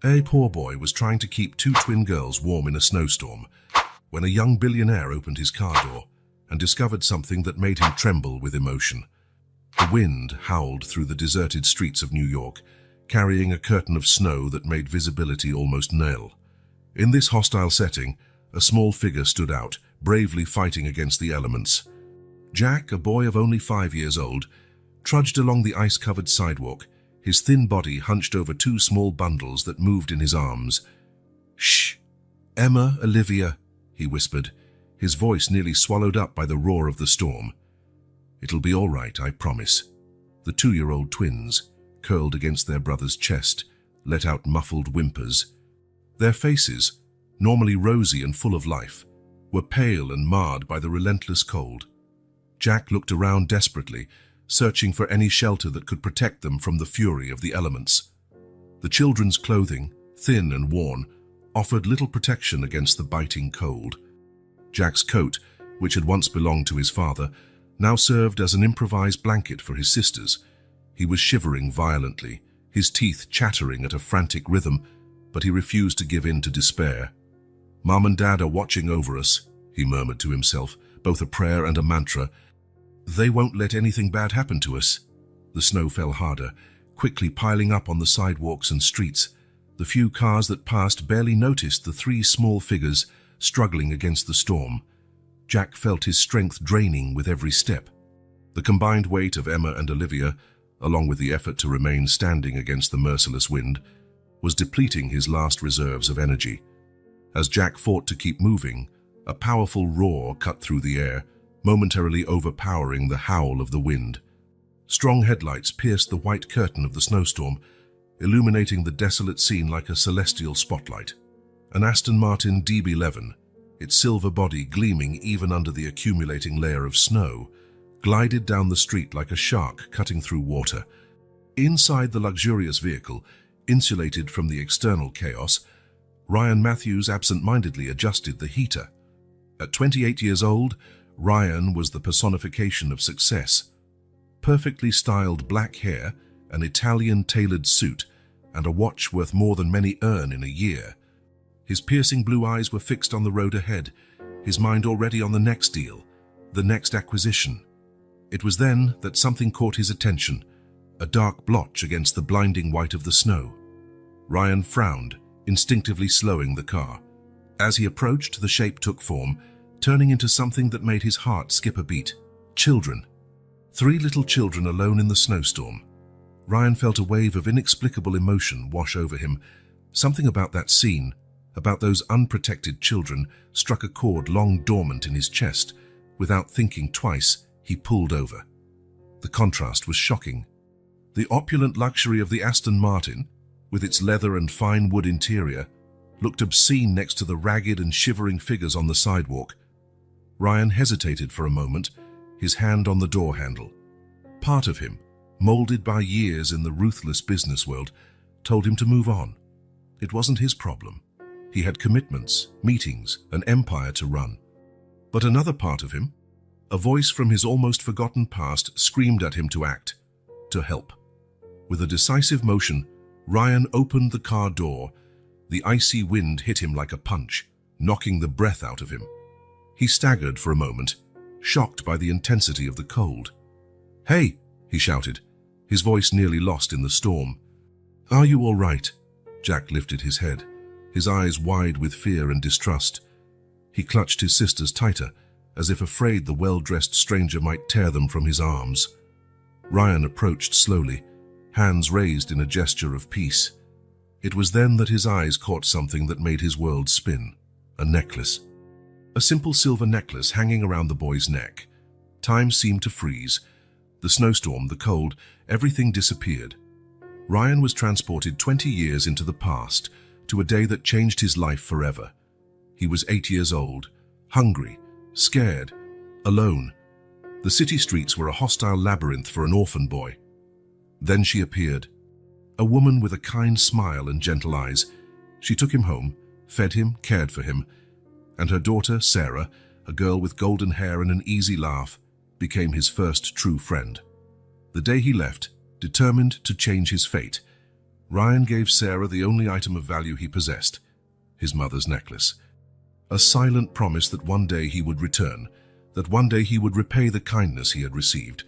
A poor boy was trying to keep two twin girls warm in a snowstorm when a young billionaire opened his car door and discovered something that made him tremble with emotion. The wind howled through the deserted streets of New York, carrying a curtain of snow that made visibility almost nil. In this hostile setting, a small figure stood out, bravely fighting against the elements. Jack, a boy of only 5 years old, trudged along the ice-covered sidewalk, his thin body hunched over two small bundles that moved in his arms. "Shh! Emma, Olivia," he whispered, his voice nearly swallowed up by the roar of the storm. "It'll be all right, I promise." The 2-year-old twins, curled against their brother's chest, let out muffled whimpers. Their faces, normally rosy and full of life, were pale and marred by the relentless cold. Jack looked around desperately, searching for any shelter that could protect them from the fury of the elements. The children's clothing, thin and worn, offered little protection against the biting cold. Jack's coat, which had once belonged to his father, now served as an improvised blanket for his sisters. He was shivering violently, his teeth chattering at a frantic rhythm, but he refused to give in to despair. "Mom and Dad are watching over us," he murmured to himself, both a prayer and a mantra. "They won't let anything bad happen to us." The snow fell harder, quickly piling up on the sidewalks and streets. The few cars that passed barely noticed the 3 small figures struggling against the storm. Jack felt his strength draining with every step. The combined weight of Emma and Olivia, along with the effort to remain standing against the merciless wind, was depleting his last reserves of energy. As Jack fought to keep moving, a powerful roar cut through the air, momentarily overpowering the howl of the wind. Strong headlights pierced the white curtain of the snowstorm, illuminating the desolate scene like a celestial spotlight. An Aston Martin DB11, its silver body gleaming even under the accumulating layer of snow, glided down the street like a shark cutting through water. Inside the luxurious vehicle, insulated from the external chaos, Ryan Matthews absent-mindedly adjusted the heater. At 28 years old, Ryan was the personification of success. Perfectly styled black hair, an Italian-tailored suit, and a watch worth more than many earn in a year. His piercing blue eyes were fixed on the road ahead, his mind already on the next deal, the next acquisition. It was then that something caught his attention, a dark blotch against the blinding white of the snow. Ryan frowned, instinctively slowing the car. As he approached, the shape took form, turning into something that made his heart skip a beat. Children. 3 little children alone in the snowstorm. Ryan felt a wave of inexplicable emotion wash over him. Something about that scene, about those unprotected children, struck a chord long dormant in his chest. Without thinking twice, he pulled over. The contrast was shocking. The opulent luxury of the Aston Martin, with its leather and fine wood interior, looked obscene next to the ragged and shivering figures on the sidewalk. Ryan hesitated for a moment, his hand on the door handle. Part of him, molded by years in the ruthless business world, told him to move on. It wasn't his problem. He had commitments, meetings, an empire to run. But another part of him, a voice from his almost forgotten past, screamed at him to act, to help. With a decisive motion, Ryan opened the car door. The icy wind hit him like a punch, knocking the breath out of him. He staggered for a moment, shocked by the intensity of the cold. "Hey!" he shouted, his voice nearly lost in the storm. "Are you all right?" Jack lifted his head, his eyes wide with fear and distrust. He clutched his sisters tighter, as if afraid the well-dressed stranger might tear them from his arms. Ryan approached slowly, hands raised in a gesture of peace. It was then that his eyes caught something that made his world spin. A necklace. A simple silver necklace hanging around the boy's neck. Time seemed to freeze. The snowstorm, the cold, everything disappeared. Ryan was transported 20 years into the past, to a day that changed his life forever. He was 8 years old, hungry, scared, alone. The city streets were a hostile labyrinth for an orphan boy. Then she appeared. A woman with a kind smile and gentle eyes. She took him home, fed him, cared for him, and her daughter, Sarah, a girl with golden hair and an easy laugh, became his first true friend. The day he left, determined to change his fate, Ryan gave Sarah the only item of value he possessed, his mother's necklace. A silent promise that one day he would return, that one day he would repay the kindness he had received.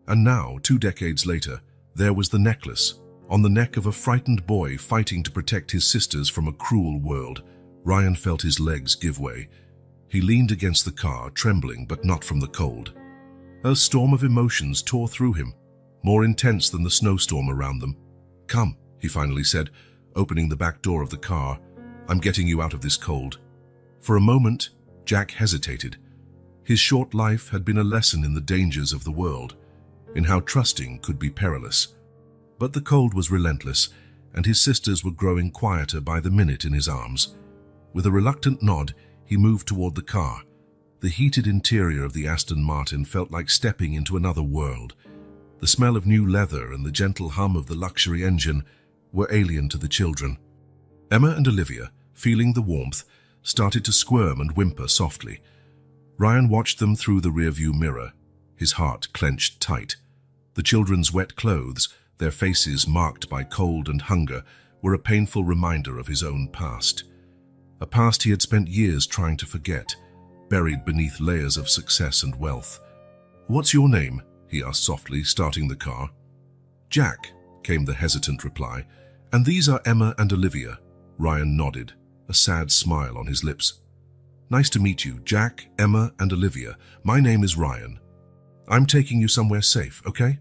And now, 2 decades later, there was the necklace, on the neck of a frightened boy fighting to protect his sisters from a cruel world. Ryan felt his legs give way. He leaned against the car, trembling but not from the cold. A storm of emotions tore through him, more intense than the snowstorm around them. "Come," he finally said, opening the back door of the car. "I'm getting you out of this cold." For a moment, Jack hesitated. His short life had been a lesson in the dangers of the world, in how trusting could be perilous. But the cold was relentless, and his sisters were growing quieter by the minute in his arms. With a reluctant nod, he moved toward the car. The heated interior of the Aston Martin felt like stepping into another world. The smell of new leather and the gentle hum of the luxury engine were alien to the children. Emma and Olivia, feeling the warmth, started to squirm and whimper softly. Ryan watched them through the rearview mirror, his heart clenched tight. The children's wet clothes, their faces marked by cold and hunger, were a painful reminder of his own past. A past he had spent years trying to forget, buried beneath layers of success and wealth. "What's your name?" he asked softly, starting the car. "Jack," came the hesitant reply. "And these are Emma and Olivia." Ryan nodded, a sad smile on his lips. "Nice to meet you, Jack, Emma, and Olivia. My name is Ryan. I'm taking you somewhere safe, okay?"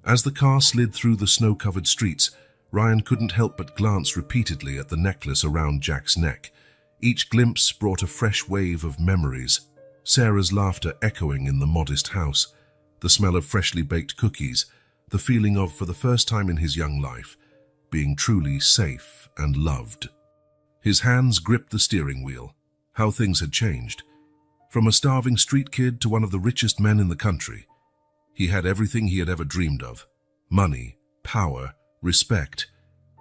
As the car slid through the snow-covered streets, Ryan couldn't help but glance repeatedly at the necklace around Jack's neck. Each glimpse brought a fresh wave of memories. Sarah's laughter echoing in the modest house, the smell of freshly baked cookies, the feeling of, for the first time in his young life, being truly safe and loved. His hands gripped the steering wheel. How things had changed. From a starving street kid to one of the richest men in the country. He had everything he had ever dreamed of. Money, power, respect.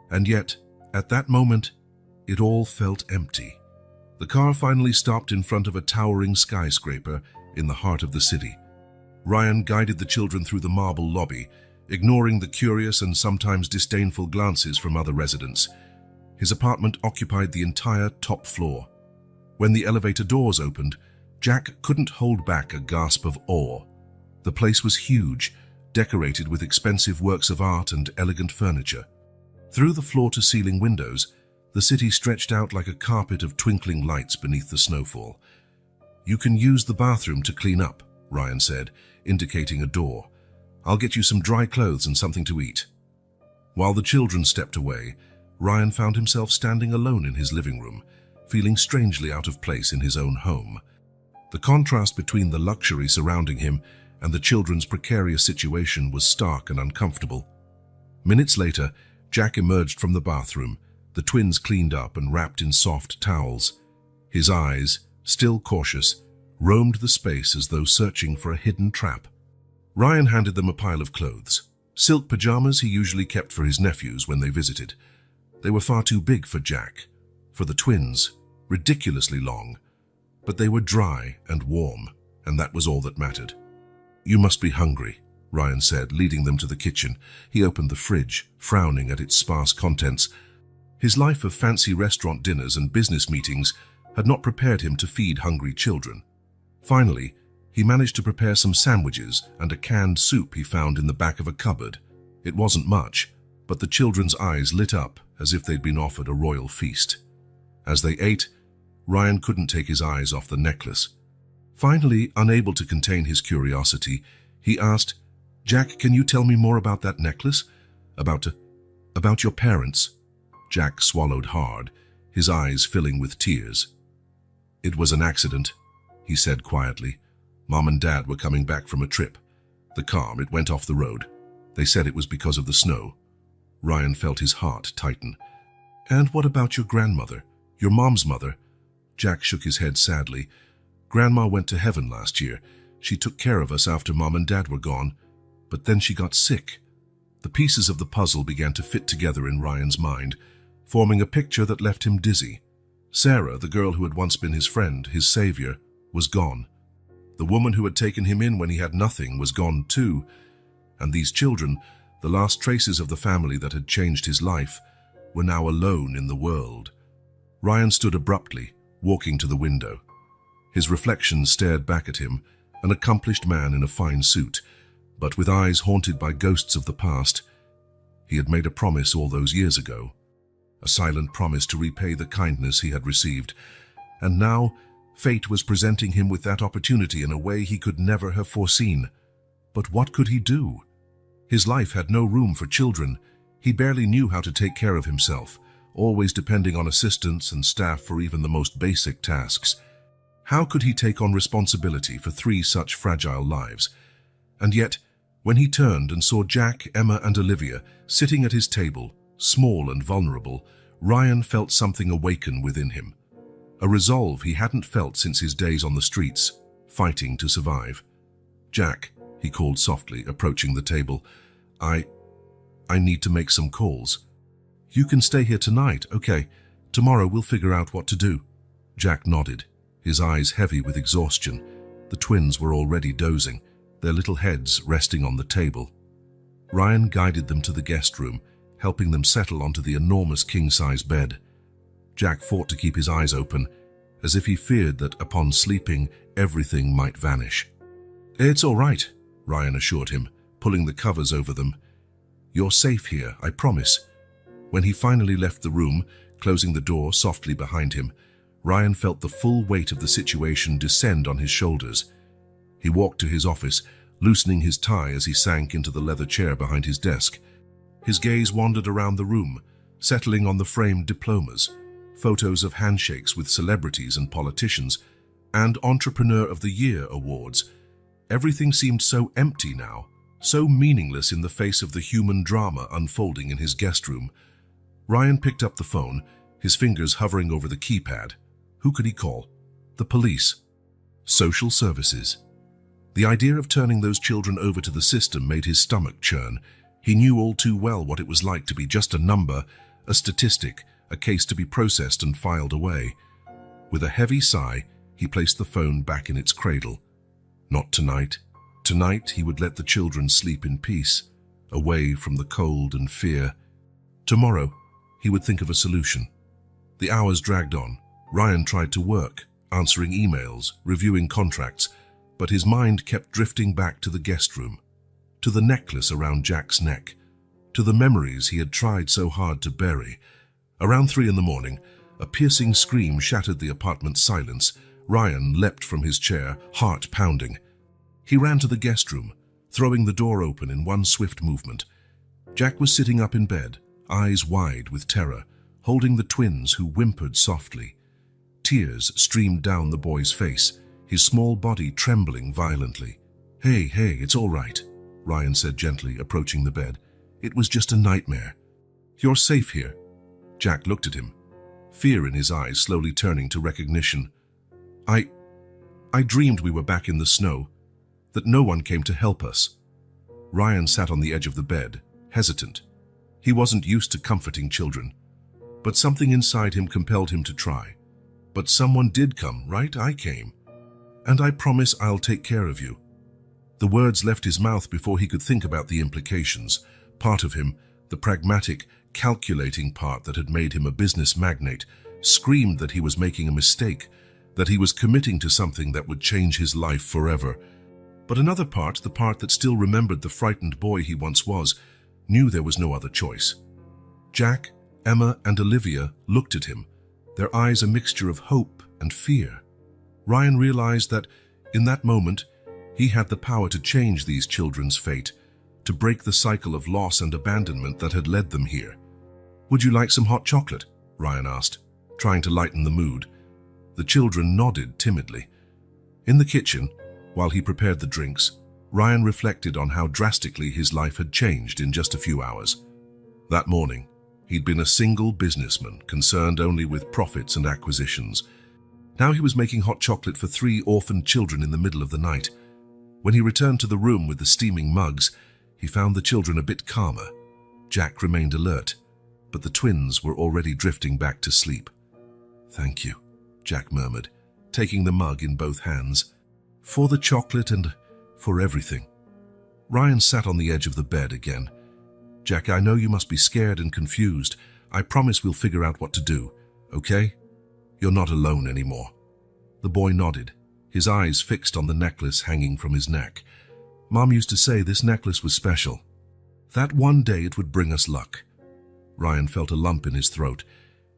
And yet, at that moment, it all felt empty. The car finally stopped in front of a towering skyscraper in the heart of the city. Ryan guided the children through the marble lobby, ignoring the curious and sometimes disdainful glances from other residents. His apartment occupied the entire top floor. When the elevator doors opened, Jack couldn't hold back a gasp of awe. The place was huge, decorated with expensive works of art and elegant furniture. Through the floor-to-ceiling windows, the city stretched out like a carpet of twinkling lights beneath the snowfall. "You can use the bathroom to clean up," Ryan said, indicating a door. "I'll get you some dry clothes and something to eat." While the children stepped away, Ryan found himself standing alone in his living room, feeling strangely out of place in his own home. The contrast between the luxury surrounding him and the children's precarious situation was stark and uncomfortable. Minutes later, Jack emerged from the bathroom, the twins cleaned up and wrapped in soft towels. His eyes, still cautious, roamed the space as though searching for a hidden trap. Ryan handed them a pile of clothes. Silk pajamas he usually kept for his nephews when they visited. They were far too big for Jack, for the twins, ridiculously long, but they were dry and warm, and that was all that mattered. "You must be hungry," Ryan said, leading them to the kitchen. He opened the fridge, frowning at its sparse contents. His life of fancy restaurant dinners and business meetings had not prepared him to feed hungry children. Finally, he managed to prepare some sandwiches and a canned soup he found in the back of a cupboard. It wasn't much, but the children's eyes lit up as if they'd been offered a royal feast. As they ate, Ryan couldn't take his eyes off the necklace. Finally, unable to contain his curiosity, he asked, "Jack, can you tell me more about that necklace? About your parents?" Jack swallowed hard, his eyes filling with tears. "It was an accident," he said quietly. "Mom and Dad were coming back from a trip. It went off the road. They said it was because of the snow." Ryan felt his heart tighten. "And what about your grandmother, your mom's mother?" Jack shook his head sadly. "Grandma went to heaven last year. She took care of us after Mom and Dad were gone. But then she got sick." The pieces of the puzzle began to fit together in Ryan's mind, forming a picture that left him dizzy. Sarah, the girl who had once been his friend, his savior, was gone. The woman who had taken him in when he had nothing was gone too. And these children, The last traces of the family that had changed his life were now alone in the world. Ryan stood abruptly, walking to the window. His reflection stared back at him, an accomplished man in a fine suit, but with eyes haunted by ghosts of the past. He had made a promise all those years ago, a silent promise to repay the kindness he had received, and now fate was presenting him with that opportunity in a way he could never have foreseen. But what could he do? His life had no room for children. He barely knew how to take care of himself, always depending on assistants and staff for even the most basic tasks. How could he take on responsibility for 3 such fragile lives? And yet, when he turned and saw Jack, Emma, and Olivia sitting at his table, small and vulnerable, Ryan felt something awaken within him. A resolve he hadn't felt since his days on the streets, fighting to survive. "Jack," he called softly, approaching the table, I need to make some calls." "You can stay here tonight, okay? Tomorrow we'll figure out what to do." Jack nodded, his eyes heavy with exhaustion. The twins were already dozing, their little heads resting on the table. Ryan guided them to the guest room, helping them settle onto the enormous king-size bed. Jack fought to keep his eyes open, as if he feared that upon sleeping, everything might vanish. "It's all right," Ryan assured him, pulling the covers over them. "You're safe here, I promise." When he finally left the room, closing the door softly behind him, Ryan felt the full weight of the situation descend on his shoulders. He walked to his office, loosening his tie as he sank into the leather chair behind his desk. His gaze wandered around the room, settling on the framed diplomas, photos of handshakes with celebrities and politicians, and Entrepreneur of the Year awards. Everything seemed so empty now, so meaningless in the face of the human drama unfolding in his guest room. Ryan picked up the phone, his fingers hovering over the keypad. Who could he call? The police. Social services. The idea of turning those children over to the system made his stomach churn. He knew all too well what it was like to be just a number, a statistic, a case to be processed and filed away. With a heavy sigh, he placed the phone back in its cradle. Not tonight. Tonight he would let the children sleep in peace, away from the cold and fear. Tomorrow, he would think of a solution. The hours dragged on. Ryan tried to work, answering emails, reviewing contracts, but his mind kept drifting back to the guest room, to the necklace around Jack's neck, to the memories he had tried so hard to bury. Around 3 in the morning, a piercing scream shattered the apartment's silence. Ryan leapt from his chair, heart pounding. He ran to the guest room, throwing the door open in one swift movement. Jack was sitting up in bed, eyes wide with terror, holding the twins who whimpered softly. Tears streamed down the boy's face, his small body trembling violently. Hey, it's all right," Ryan said gently, approaching the bed. "It was just a nightmare. You're safe here." Jack looked at him, fear in his eyes slowly turning to recognition. I dreamed we were back in the snow, that no one came to help us." Ryan sat on the edge of the bed, hesitant. He wasn't used to comforting children, but something inside him compelled him to try. "But someone did come, right? I came. And I promise I'll take care of you." The words left his mouth before he could think about the implications. Part of him, the pragmatic, calculating part that had made him a business magnate, screamed that he was making a mistake, that he was committing to something that would change his life forever. But another part, the part that still remembered the frightened boy he once was, knew there was no other choice. Jack, Emma, and Olivia looked at him, their eyes a mixture of hope and fear. Ryan realized that, in that moment, he had the power to change these children's fate, to break the cycle of loss and abandonment that had led them here. "Would you like some hot chocolate?" Ryan asked, trying to lighten the mood. The children nodded timidly. In the kitchen, while he prepared the drinks, Ryan reflected on how drastically his life had changed in just a few hours. That morning, he'd been a single businessman, concerned only with profits and acquisitions. Now he was making hot chocolate for 3 orphaned children in the middle of the night. When he returned to the room with the steaming mugs, he found the children a bit calmer. Jack remained alert, but the twins were already drifting back to sleep. "Thank you," Jack murmured, taking the mug in both hands. "For the chocolate and for everything." Ryan sat on the edge of the bed again, Jack, I know you must be scared and confused. I promise we'll figure out what to do, okay? You're not alone anymore." The boy nodded, his eyes fixed on the necklace hanging from his neck. "Mom used to say this necklace was special. That one day it would bring us luck." Ryan felt a lump in his throat.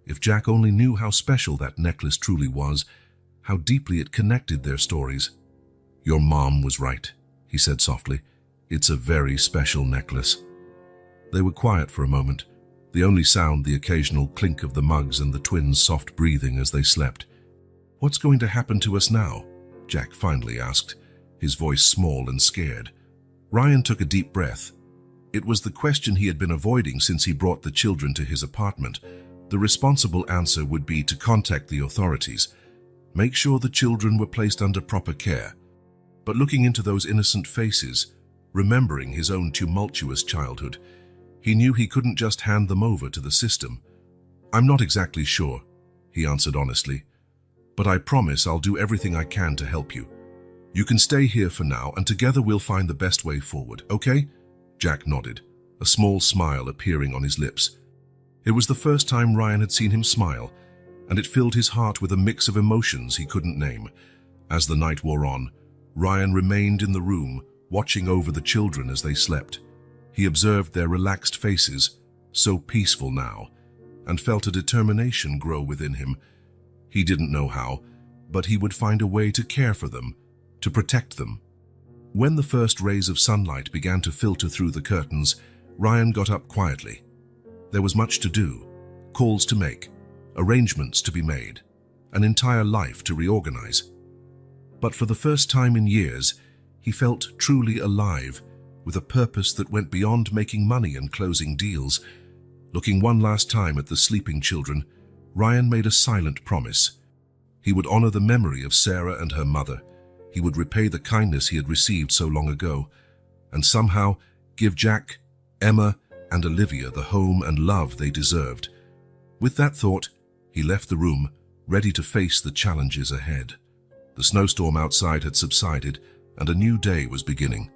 If Jack only knew how special that necklace truly was, how deeply it connected their stories. "Your mom was right," he said softly. "It's a very special necklace." They were quiet for a moment, the only sound the occasional clink of the mugs and the twins' soft breathing as they slept. "What's going to happen to us now?" Jack finally asked, his voice small and scared. Ryan took a deep breath. It was the question he had been avoiding since he brought the children to his apartment. The responsible answer would be to contact the authorities, make sure the children were placed under proper care. But looking into those innocent faces, remembering his own tumultuous childhood, he knew he couldn't just hand them over to the system. "I'm not exactly sure," he answered honestly, "but I promise I'll do everything I can to help you. You can stay here for now, and together we'll find the best way forward, okay?" Jack nodded, a small smile appearing on his lips. It was the first time Ryan had seen him smile, and it filled his heart with a mix of emotions he couldn't name. As the night wore on, Ryan remained in the room, watching over the children as they slept. He observed their relaxed faces, so peaceful now, and felt a determination grow within him. He didn't know how, but he would find a way to care for them, to protect them. When the first rays of sunlight began to filter through the curtains, Ryan got up quietly. There was much to do, calls to make, arrangements to be made, an entire life to reorganize. But for the first time in years, he felt truly alive, with a purpose that went beyond making money and closing deals. Looking one last time at the sleeping children, Ryan made a silent promise. He would honor the memory of Sarah and her mother. He would repay the kindness he had received so long ago, and somehow give Jack, Emma, and Olivia the home and love they deserved. With that thought, he left the room, ready to face the challenges ahead. The snowstorm outside had subsided, and a new day was beginning.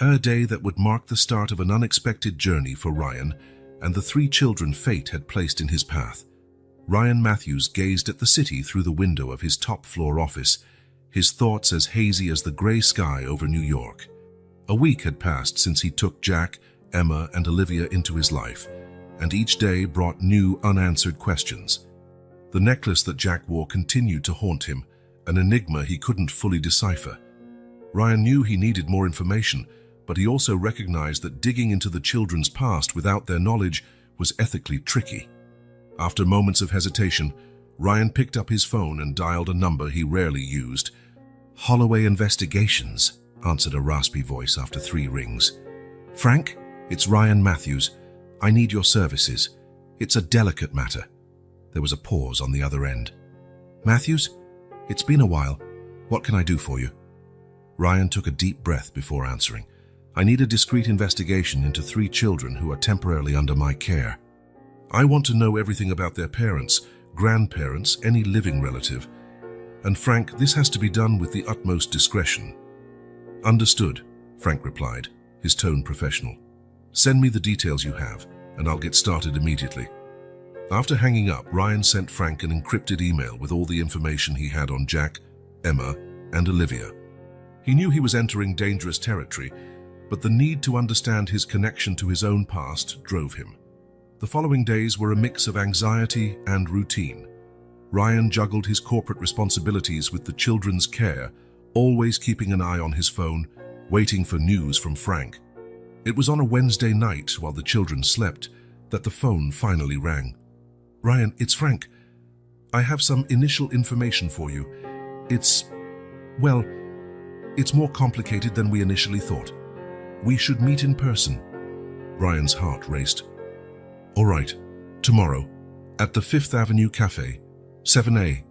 A day that would mark the start of an unexpected journey for Ryan and the 3 children fate had placed in his path. Ryan Matthews gazed at the city through the window of his top-floor office, his thoughts as hazy as the gray sky over New York. A week had passed since he took Jack, Emma, and Olivia into his life, and each day brought new, unanswered questions. The necklace that Jack wore continued to haunt him, an enigma he couldn't fully decipher. Ryan knew he needed more information, but he also recognized that digging into the children's past without their knowledge was ethically tricky. After moments of hesitation, Ryan picked up his phone and dialed a number he rarely used. "Holloway Investigations," answered a raspy voice after 3 rings. "Frank, it's Ryan Matthews. I need your services. It's a delicate matter." There was a pause on the other end. "Matthews? It's been a while. What can I do for you?" Ryan took a deep breath before answering. "I need a discreet investigation into 3 children who are temporarily under my care. I want to know everything about their parents, grandparents, any living relative. And Frank, this has to be done with the utmost discretion." "Understood," Frank replied, his tone professional. "Send me the details you have, and I'll get started immediately." After hanging up, Ryan sent Frank an encrypted email with all the information he had on Jack, Emma, and Olivia. He knew he was entering dangerous territory, but the need to understand his connection to his own past drove him. The following days were a mix of anxiety and routine. Ryan juggled his corporate responsibilities with the children's care, always keeping an eye on his phone, waiting for news from Frank. It was on a Wednesday night while the children slept that the phone finally rang. "Ryan, it's Frank. I have some initial information for you. It's more complicated than we initially thought. We should meet in person." Ryan's heart raced. "All right, tomorrow, at the 5th Avenue Cafe, 7 a.m.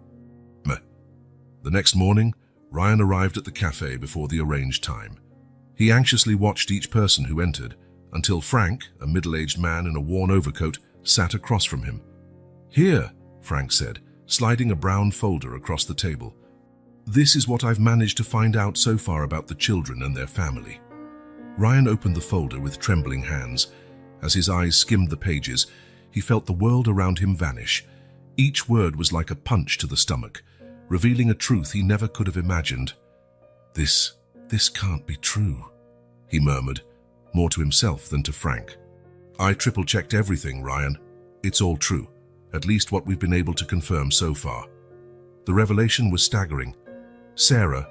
The next morning, Ryan arrived at the cafe before the arranged time. He anxiously watched each person who entered, until Frank, a middle-aged man in a worn overcoat, sat across from him. "Here," Frank said, sliding a brown folder across the table. "This is what I've managed to find out so far about the children and their family." Ryan opened the folder with trembling hands. As his eyes skimmed the pages, he felt the world around him vanish. Each word was like a punch to the stomach, revealing a truth he never could have imagined. This can't be true," he murmured, more to himself than to Frank. "I triple-checked everything, Ryan. It's all true, at least what we've been able to confirm so far." The revelation was staggering. Sarah,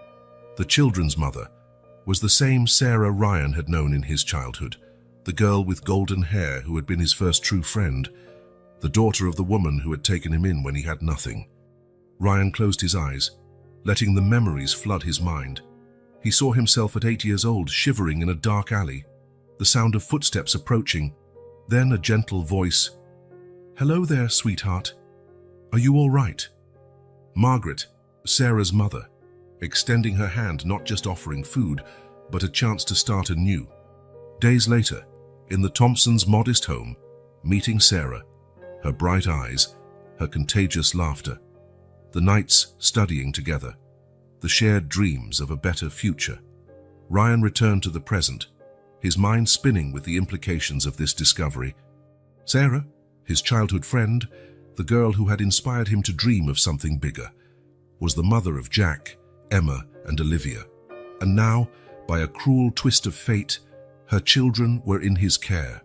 the children's mother, was the same Sarah Ryan had known in his childhood, the girl with golden hair who had been his first true friend, the daughter of the woman who had taken him in when he had nothing. Ryan closed his eyes, letting the memories flood his mind. He saw himself at 8 years old, shivering in a dark alley, the sound of footsteps approaching, then a gentle voice. "Hello there, sweetheart. Are you all right?" Margaret, Sarah's mother, extending her hand, not just offering food, but a chance to start anew. Days later, in the Thompsons' modest home, meeting Sarah, her bright eyes, her contagious laughter, the nights studying together, the shared dreams of a better future. Ryan returned to the present, his mind spinning with the implications of this discovery. Sarah, his childhood friend, the girl who had inspired him to dream of something bigger, was the mother of Jack, Emma, and Olivia. And now, by a cruel twist of fate, her children were in his care.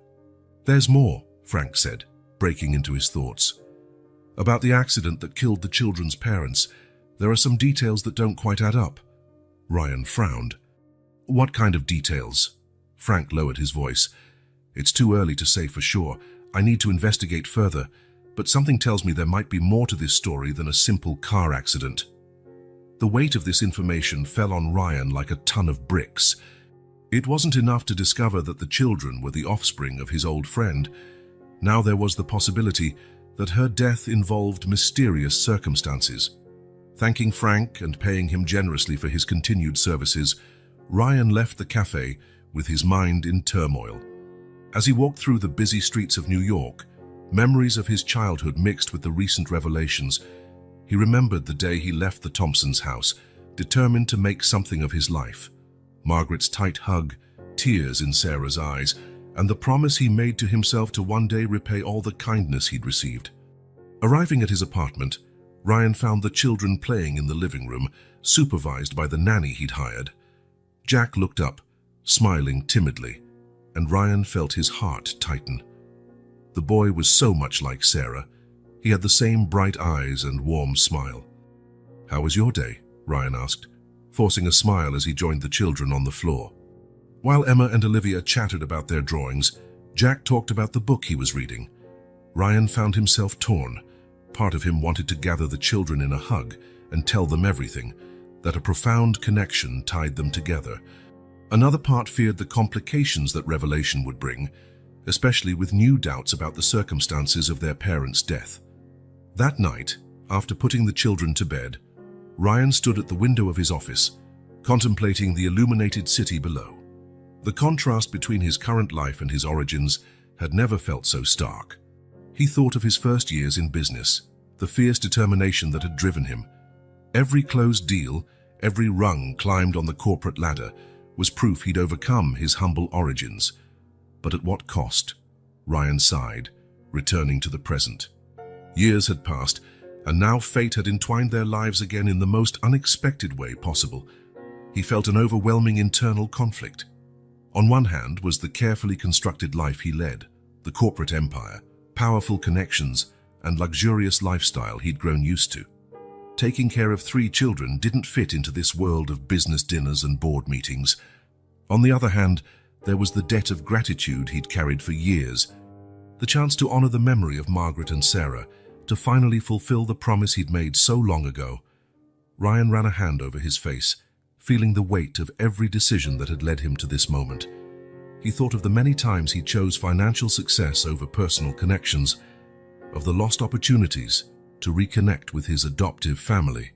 "There's more," Frank said, breaking into his thoughts. "About the accident that killed the children's parents, there are some details that don't quite add up." Ryan frowned. "What kind of details?" Frank lowered his voice. "It's too early to say for sure. I need to investigate further, but something tells me there might be more to this story than a simple car accident." The weight of this information fell on Ryan like a ton of bricks. It wasn't enough to discover that the children were the offspring of his old friend. Now there was the possibility that her death involved mysterious circumstances. Thanking Frank and paying him generously for his continued services, Ryan left the cafe with his mind in turmoil. As he walked through the busy streets of New York, memories of his childhood mixed with the recent revelations. He remembered the day he left the Thompsons' house, determined to make something of his life. Margaret's tight hug, tears in Sarah's eyes, and the promise he made to himself to one day repay all the kindness he'd received. Arriving at his apartment, Ryan found the children playing in the living room, supervised by the nanny he'd hired. Jack looked up, smiling timidly, and Ryan felt his heart tighten. The boy was so much like Sarah. He had the same bright eyes and warm smile. "How was your day?" Ryan asked, forcing a smile as he joined the children on the floor. While Emma and Olivia chattered about their drawings, Jack talked about the book he was reading. Ryan found himself torn. Part of him wanted to gather the children in a hug and tell them everything, that a profound connection tied them together. Another part feared the complications that revelation would bring, especially with new doubts about the circumstances of their parents' death. That night, after putting the children to bed, Ryan stood at the window of his office, contemplating the illuminated city below. The contrast between his current life and his origins had never felt so stark. He thought of his first years in business, the fierce determination that had driven him. Every closed deal, every rung climbed on the corporate ladder, was proof he'd overcome his humble origins. But at what cost? Ryan sighed, returning to the present. Years had passed, and now fate had entwined their lives again in the most unexpected way possible. He felt an overwhelming internal conflict. On one hand was the carefully constructed life he led, the corporate empire, powerful connections, and luxurious lifestyle he'd grown used to. Taking care of 3 children didn't fit into this world of business dinners and board meetings. On the other hand, there was the debt of gratitude he'd carried for years, the chance to honor the memory of Margaret and Sarah, to finally fulfill the promise he'd made so long ago. Ryan ran a hand over his face, feeling the weight of every decision that had led him to this moment. He thought of the many times he chose financial success over personal connections, of the lost opportunities to reconnect with his adoptive family.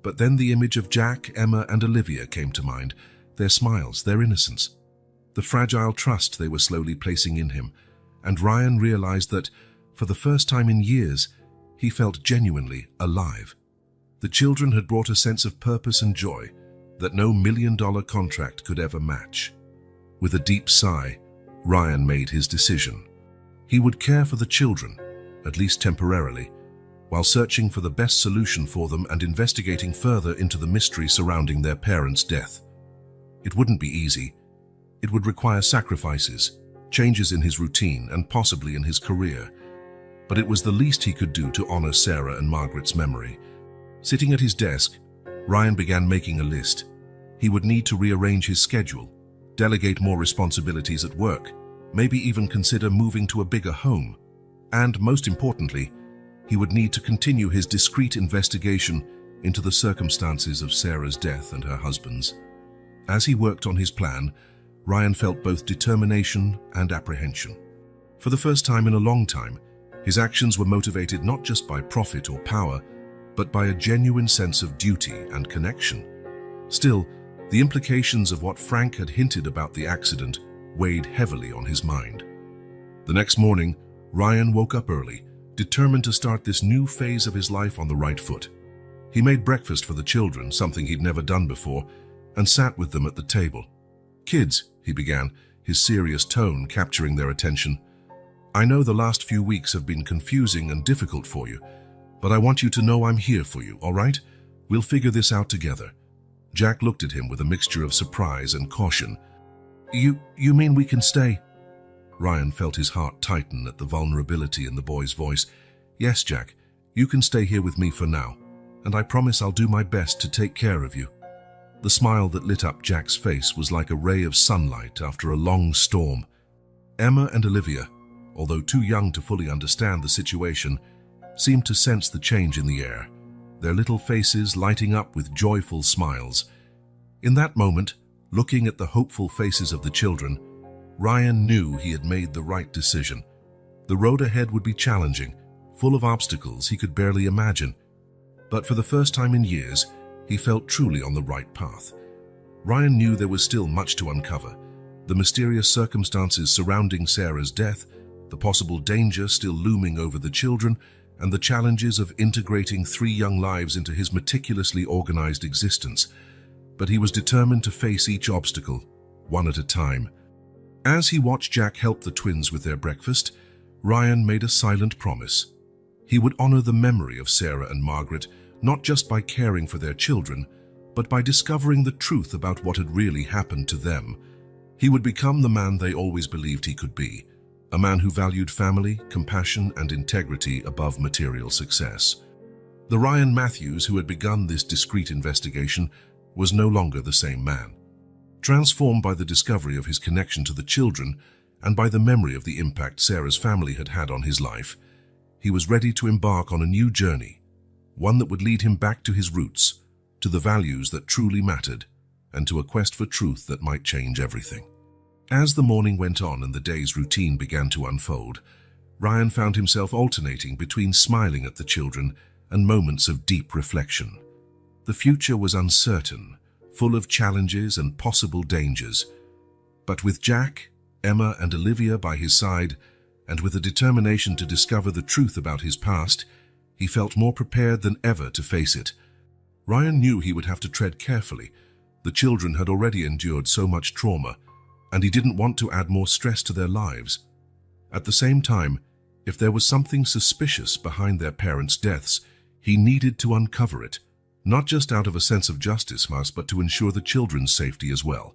But then the image of Jack, Emma, and Olivia came to mind, their smiles, their innocence, the fragile trust they were slowly placing in him, and Ryan realized that, for the first time in years, he felt genuinely alive. The children had brought a sense of purpose and joy that no $1 million contract could ever match. With a deep sigh, Ryan made his decision. He would care for the children, at least temporarily, while searching for the best solution for them and investigating further into the mystery surrounding their parents' death. It wouldn't be easy. It would require sacrifices, changes in his routine, and possibly in his career. But it was the least he could do to honor Sarah and Margaret's memory. Sitting at his desk, Ryan began making a list. He would need to rearrange his schedule, delegate more responsibilities at work, maybe even consider moving to a bigger home. And, most importantly, he would need to continue his discreet investigation into the circumstances of Sarah's death and her husband's. As he worked on his plan, Ryan felt both determination and apprehension. For the first time in a long time, his actions were motivated not just by profit or power, but by a genuine sense of duty and connection. Still, the implications of what Frank had hinted about the accident weighed heavily on his mind. The next morning, Ryan woke up early, determined to start this new phase of his life on the right foot. He made breakfast for the children, something he'd never done before, and sat with them at the table. "Kids," he began, his serious tone capturing their attention, "I know the last few weeks have been confusing and difficult for you, but I want you to know I'm here for you, all right? We'll figure this out together." Jack looked at him with a mixture of surprise and caution. You mean we can stay?" Ryan felt his heart tighten at the vulnerability in the boy's voice. "Yes, Jack, you can stay here with me for now, and I promise I'll do my best to take care of you." The smile that lit up Jack's face was like a ray of sunlight after a long storm. Emma and Olivia, although too young to fully understand the situation, seemed to sense the change in the air, their little faces lighting up with joyful smiles. In that moment, looking at the hopeful faces of the children, Ryan knew he had made the right decision. The road ahead would be challenging, full of obstacles he could barely imagine. But for the first time in years, he felt truly on the right path. Ryan knew there was still much to uncover. The mysterious circumstances surrounding Sarah's death, the possible danger still looming over the children, and the challenges of integrating 3 young lives into his meticulously organized existence. But he was determined to face each obstacle, one at a time. As he watched Jack help the twins with their breakfast, Ryan made a silent promise. He would honor the memory of Sarah and Margaret, not just by caring for their children, but by discovering the truth about what had really happened to them. He would become the man they always believed he could be, a man who valued family, compassion, and integrity above material success. The Ryan Matthews who had begun this discreet investigation was no longer the same man. Transformed by the discovery of his connection to the children and by the memory of the impact Sarah's family had had on his life, he was ready to embark on a new journey, one that would lead him back to his roots, to the values that truly mattered, and to a quest for truth that might change everything. As the morning went on and the day's routine began to unfold, Ryan found himself alternating between smiling at the children and moments of deep reflection. The future was uncertain, full of challenges and possible dangers. But with Jack, Emma, and Olivia by his side, and with a determination to discover the truth about his past, he felt more prepared than ever to face it. Ryan knew he would have to tread carefully. The children had already endured so much trauma, and he didn't want to add more stress to their lives. At the same time, if there was something suspicious behind their parents' deaths, he needed to uncover it, not just out of a sense of justice, but to ensure the children's safety as well.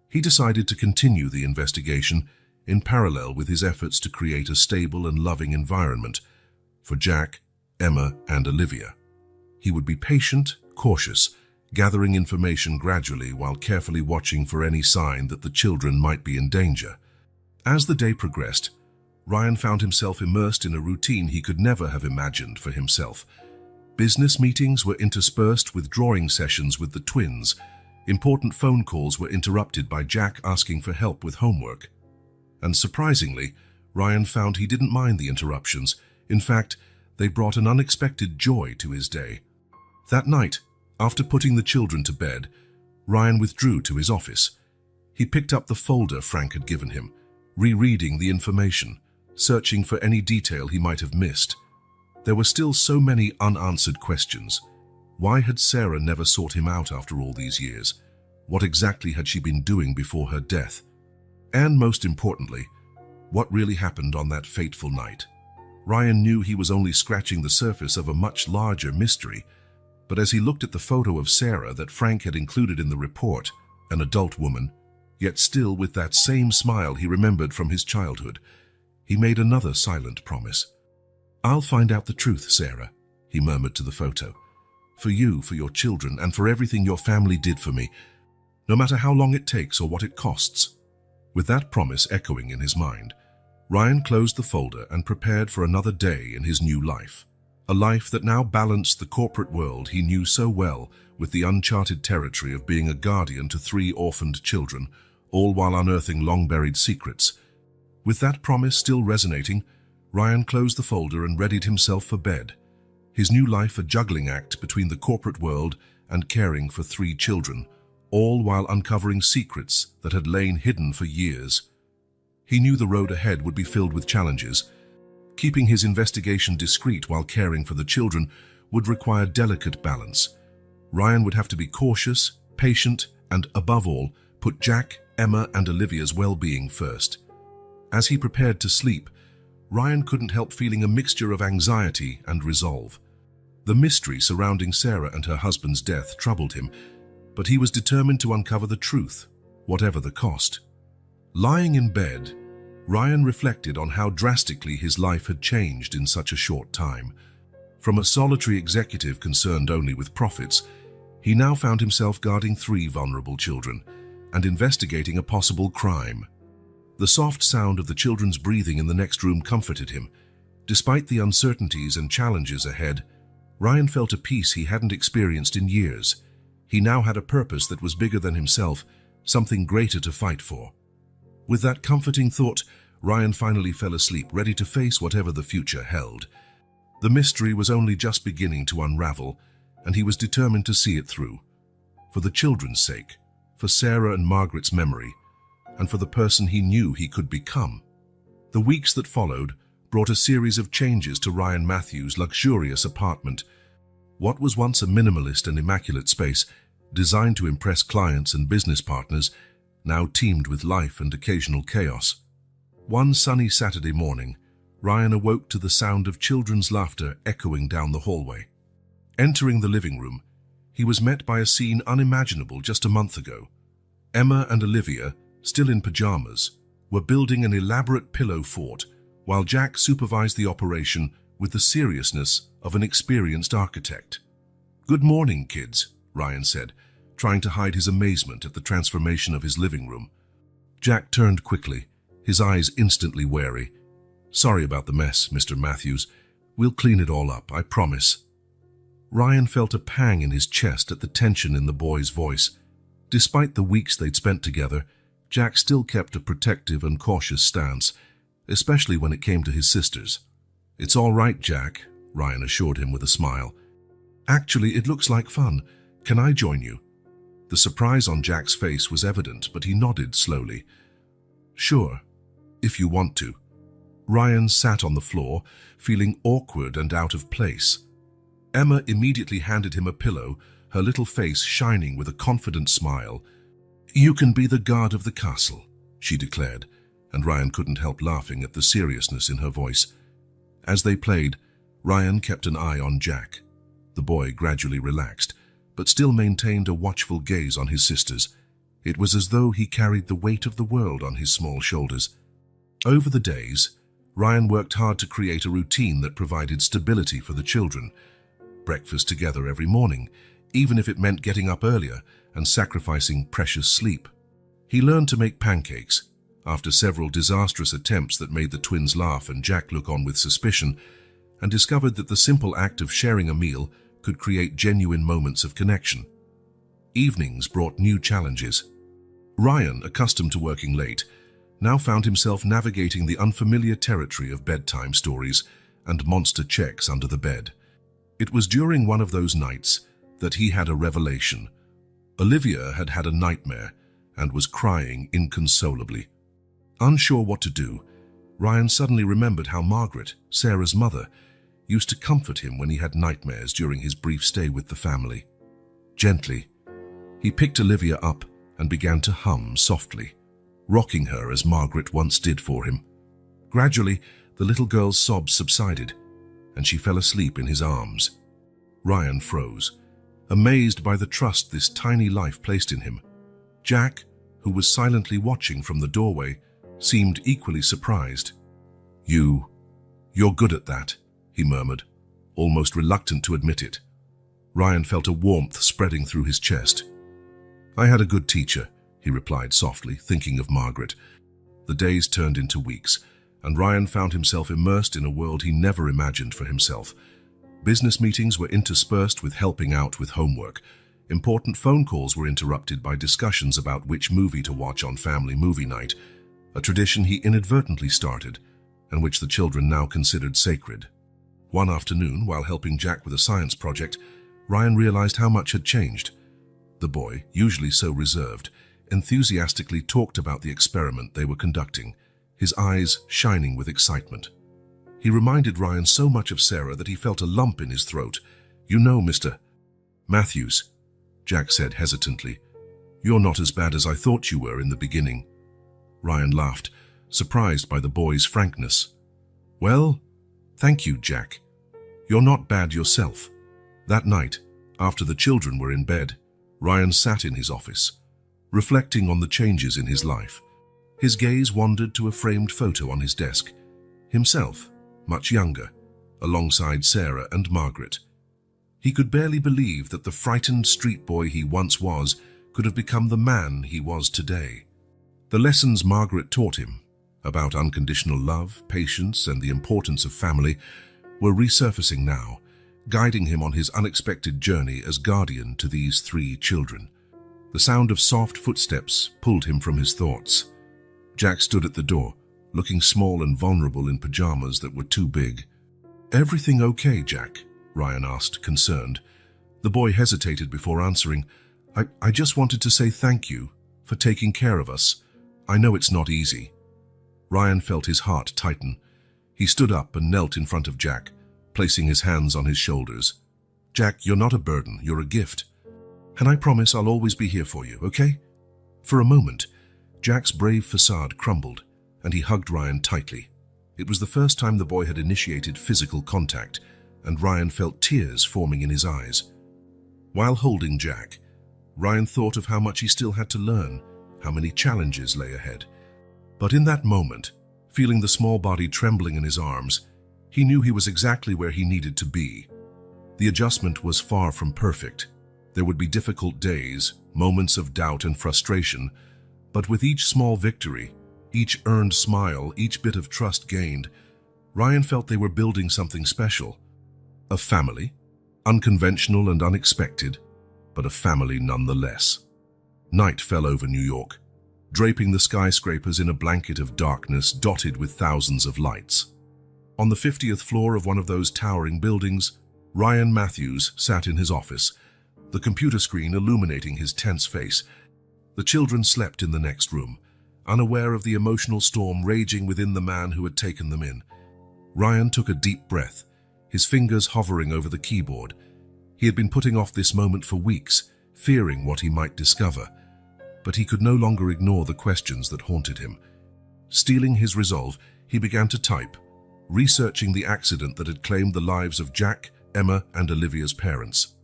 He decided to continue the investigation in parallel with his efforts to create a stable and loving environment for Jack, Emma, and Olivia. He would be patient, cautious, gathering information gradually while carefully watching for any sign that the children might be in danger. As the day progressed, Ryan found himself immersed in a routine he could never have imagined for himself. Business meetings were interspersed with drawing sessions with the twins. Important phone calls were interrupted by Jack asking for help with homework. And surprisingly, Ryan found he didn't mind the interruptions. In fact, they brought an unexpected joy to his day. That night, after putting the children to bed, Ryan withdrew to his office. He picked up the folder Frank had given him, rereading the information, searching for any detail he might have missed. There were still so many unanswered questions. Why had Sarah never sought him out after all these years? What exactly had she been doing before her death? And most importantly, what really happened on that fateful night. Ryan knew he was only scratching the surface of a much larger mystery, but as he looked at the photo of Sarah that Frank had included in the report, an adult woman, yet still with that same smile he remembered from his childhood, he made another silent promise. "I'll find out the truth, Sarah," he murmured to the photo. "For you, for your children, and for everything your family did for me, no matter how long it takes or what it costs." With that promise echoing in his mind, Ryan closed the folder and prepared for another day in his new life. A life that now balanced the corporate world he knew so well with the uncharted territory of being a guardian to 3 orphaned children, all while unearthing long-buried secrets. With that promise still resonating, Ryan closed the folder and readied himself for bed. His new life a juggling act between the corporate world and caring for 3 children, all while uncovering secrets that had lain hidden for years. He knew the road ahead would be filled with challenges. Keeping his investigation discreet while caring for the children would require delicate balance. Ryan would have to be cautious, patient, and, above all, put Jack, Emma, and Olivia's well-being first. As he prepared to sleep, Ryan couldn't help feeling a mixture of anxiety and resolve. The mystery surrounding Sarah and her husband's death troubled him, but he was determined to uncover the truth, whatever the cost. Lying in bed, Ryan reflected on how drastically his life had changed in such a short time. From a solitary executive concerned only with profits, he now found himself guarding 3 vulnerable children and investigating a possible crime. The soft sound of the children's breathing in the next room comforted him. Despite the uncertainties and challenges ahead, Ryan felt a peace he hadn't experienced in years. He now had a purpose that was bigger than himself, something greater to fight for. With that comforting thought, Ryan finally fell asleep, ready to face whatever the future held. The mystery was only just beginning to unravel, and he was determined to see it through. For the children's sake, for Sarah and Margaret's memory, and for the person he knew he could become. The weeks that followed brought a series of changes to Ryan Matthews' luxurious apartment. What was once a minimalist and immaculate space, designed to impress clients and business partners, now teemed with life and occasional chaos. One sunny Saturday morning, Ryan awoke to the sound of children's laughter echoing down the hallway. Entering the living room, he was met by a scene unimaginable just a month ago. Emma and Olivia, still in pajamas, were building an elaborate pillow fort, while Jack supervised the operation with the seriousness of an experienced architect. "Good morning, kids," Ryan said, trying to hide his amazement at the transformation of his living room. Jack turned quickly, his eyes instantly wary. "Sorry about the mess, Mr. Matthews. We'll clean it all up, I promise." Ryan felt a pang in his chest at the tension in the boy's voice. Despite the weeks they'd spent together, Jack still kept a protective and cautious stance, especially when it came to his sisters. "It's all right, Jack," Ryan assured him with a smile. "Actually, it looks like fun. Can I join you?" The surprise on Jack's face was evident, but he nodded slowly. "Sure, if you want to." Ryan sat on the floor, feeling awkward and out of place. Emma immediately handed him a pillow, her little face shining with a confident smile. "You can be the guard of the castle," she declared, and Ryan couldn't help laughing at the seriousness in her voice. As they played, Ryan kept an eye on Jack. The boy gradually relaxed, but still maintained a watchful gaze on his sisters. It was as though he carried the weight of the world on his small shoulders. Over the days, Ryan worked hard to create a routine that provided stability for the children. Breakfast together every morning, even if it meant getting up earlier and sacrificing precious sleep. He learned to make pancakes. After several disastrous attempts that made the twins laugh and Jack look on with suspicion, and discovered that the simple act of sharing a meal could create genuine moments of connection. Evenings brought new challenges. Ryan, accustomed to working late, now found himself navigating the unfamiliar territory of bedtime stories and monster checks under the bed. It was during one of those nights that he had a revelation. Olivia had had a nightmare and was crying inconsolably. Unsure what to do, Ryan suddenly remembered how Margaret, Sarah's mother, used to comfort him when he had nightmares during his brief stay with the family. Gently, he picked Olivia up and began to hum softly. rocking her as Margaret once did for him. Gradually, the little girl's sobs subsided, and she fell asleep in his arms. Ryan froze, amazed by the trust this tiny life placed in him. Jack, who was silently watching from the doorway, seemed equally surprised. You're good at that," he murmured, almost reluctant to admit it. Ryan felt a warmth spreading through his chest. "I had a good teacher," he replied softly, thinking of Margaret. The days turned into weeks, and Ryan found himself immersed in a world he never imagined for himself. Business meetings were interspersed with helping out with homework. Important phone calls were interrupted by discussions about which movie to watch on family movie night, a tradition he inadvertently started, and which the children now considered sacred. One afternoon, while helping Jack with a science project, Ryan realized how much had changed. The boy, usually so reserved, enthusiastically talked about the experiment they were conducting, his eyes shining with excitement. He reminded Ryan so much of Sarah that he felt a lump in his throat. "You know, Mr. Matthews," Jack said hesitantly, "you're not as bad as I thought you were in the beginning." Ryan laughed, surprised by the boy's frankness. "Well, thank you, Jack. You're not bad yourself." That night, after the children were in bed, Ryan sat in his office, reflecting on the changes in his life. His gaze wandered to a framed photo on his desk. Himself, much younger, alongside Sarah and Margaret. He could barely believe that the frightened street boy he once was could have become the man he was today. The lessons Margaret taught him about unconditional love, patience, and the importance of family were resurfacing now, guiding him on his unexpected journey as guardian to these 3 children. The sound of soft footsteps pulled him from his thoughts. Jack stood at the door, looking small and vulnerable in pajamas that were too big. "Everything okay, Jack?" Ryan asked, concerned. The boy hesitated before answering. I just wanted to say thank you for taking care of us. I know it's not easy." Ryan felt his heart tighten. He stood up and knelt in front of Jack, placing his hands on his shoulders. "Jack, you're not a burden, you're a gift. And I promise I'll always be here for you, okay?" For a moment, Jack's brave facade crumbled, and he hugged Ryan tightly. It was the first time the boy had initiated physical contact, and Ryan felt tears forming in his eyes. While holding Jack, Ryan thought of how much he still had to learn, how many challenges lay ahead. But in that moment, feeling the small body trembling in his arms, he knew he was exactly where he needed to be. The adjustment was far from perfect. There would be difficult days, moments of doubt and frustration, but with each small victory, each earned smile, each bit of trust gained, Ryan felt they were building something special. A family, unconventional and unexpected, but a family nonetheless. Night fell over New York, draping the skyscrapers in a blanket of darkness dotted with thousands of lights. On the 50th floor of one of those towering buildings, Ryan Matthews sat in his office, the computer screen illuminating his tense face. The children slept in the next room, unaware of the emotional storm raging within the man who had taken them in. Ryan took a deep breath, his fingers hovering over the keyboard. He had been putting off this moment for weeks, fearing what he might discover, but he could no longer ignore the questions that haunted him. Steeling his resolve, he began to type, researching the accident that had claimed the lives of Jack, Emma, and Olivia's parents.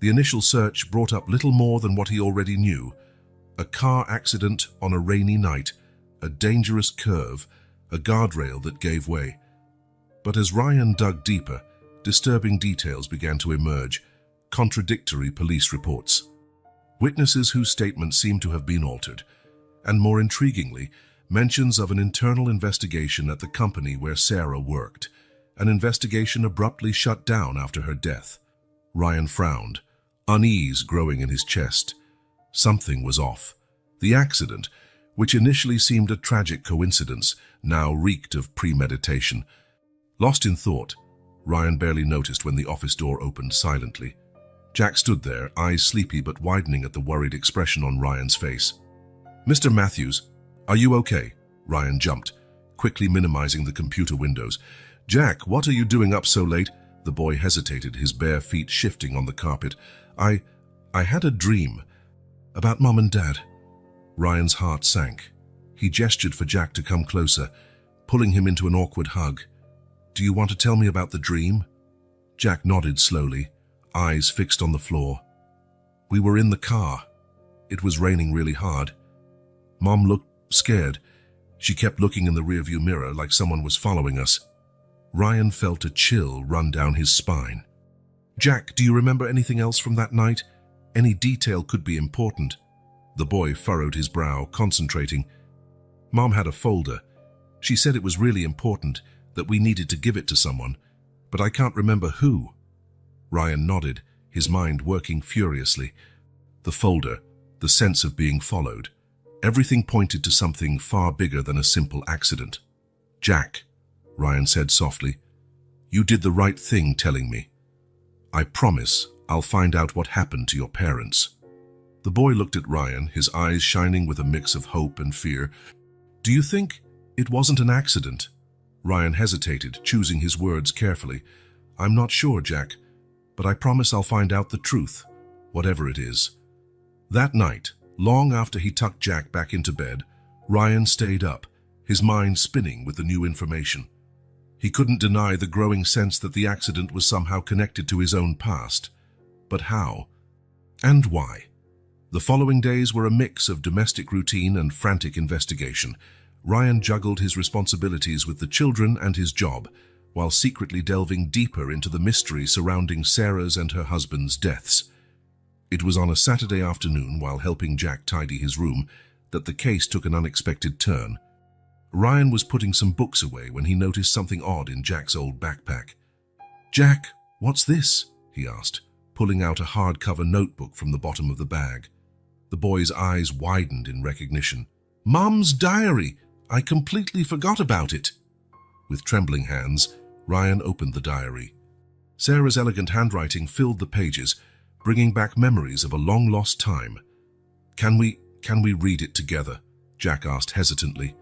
The initial search brought up little more than what he already knew: a car accident on a rainy night, a dangerous curve, a guardrail that gave way. But as Ryan dug deeper, disturbing details began to emerge, contradictory police reports. Witnesses whose statements seemed to have been altered, and more intriguingly, mentions of an internal investigation at the company where Sarah worked, an investigation abruptly shut down after her death. Ryan frowned, unease growing in his chest. Something was off. The accident, which initially seemed a tragic coincidence, now reeked of premeditation. Lost in thought, Ryan barely noticed when the office door opened silently. Jack stood there, eyes sleepy but widening at the worried expression on Ryan's face. "Mr. Matthews, are you okay?" Ryan jumped, quickly minimizing the computer windows. "Jack, what are you doing up so late?" The boy hesitated, his bare feet shifting on the carpet. I had a dream about Mom and Dad." Ryan's heart sank. He gestured for Jack to come closer, pulling him into an awkward hug. "Do you want to tell me about the dream?" Jack nodded slowly, eyes fixed on the floor. "We were in the car. It was raining really hard. Mom looked scared. She kept looking in the rearview mirror like someone was following us." Ryan felt a chill run down his spine. "Jack, do you remember anything else from that night? Any detail could be important." The boy furrowed his brow, concentrating. "Mom had a folder. She said it was really important, that we needed to give it to someone, but I can't remember who." Ryan nodded, his mind working furiously. The folder, the sense of being followed. Everything pointed to something far bigger than a simple accident. "Jack," Ryan said softly, "you did the right thing telling me. I promise I'll find out what happened to your parents." The boy looked at Ryan, his eyes shining with a mix of hope and fear. "Do you think it wasn't an accident?" Ryan hesitated, choosing his words carefully. "I'm not sure, Jack, but I promise I'll find out the truth, whatever it is." That night, long after he tucked Jack back into bed, Ryan stayed up, his mind spinning with the new information. He couldn't deny the growing sense that the accident was somehow connected to his own past. But how? And why? The following days were a mix of domestic routine and frantic investigation. Ryan juggled his responsibilities with the children and his job, while secretly delving deeper into the mystery surrounding Sarah's and her husband's deaths. It was on a Saturday afternoon, while helping Jack tidy his room, that the case took an unexpected turn. Ryan was putting some books away when he noticed something odd in Jack's old backpack. "Jack, what's this?" he asked, pulling out a hardcover notebook from the bottom of the bag. The boy's eyes widened in recognition. "Mom's diary! I completely forgot about it." With trembling hands, Ryan opened the diary. Sarah's elegant handwriting filled the pages, bringing back memories of a long-lost time. Can we read it together?" Jack asked hesitantly.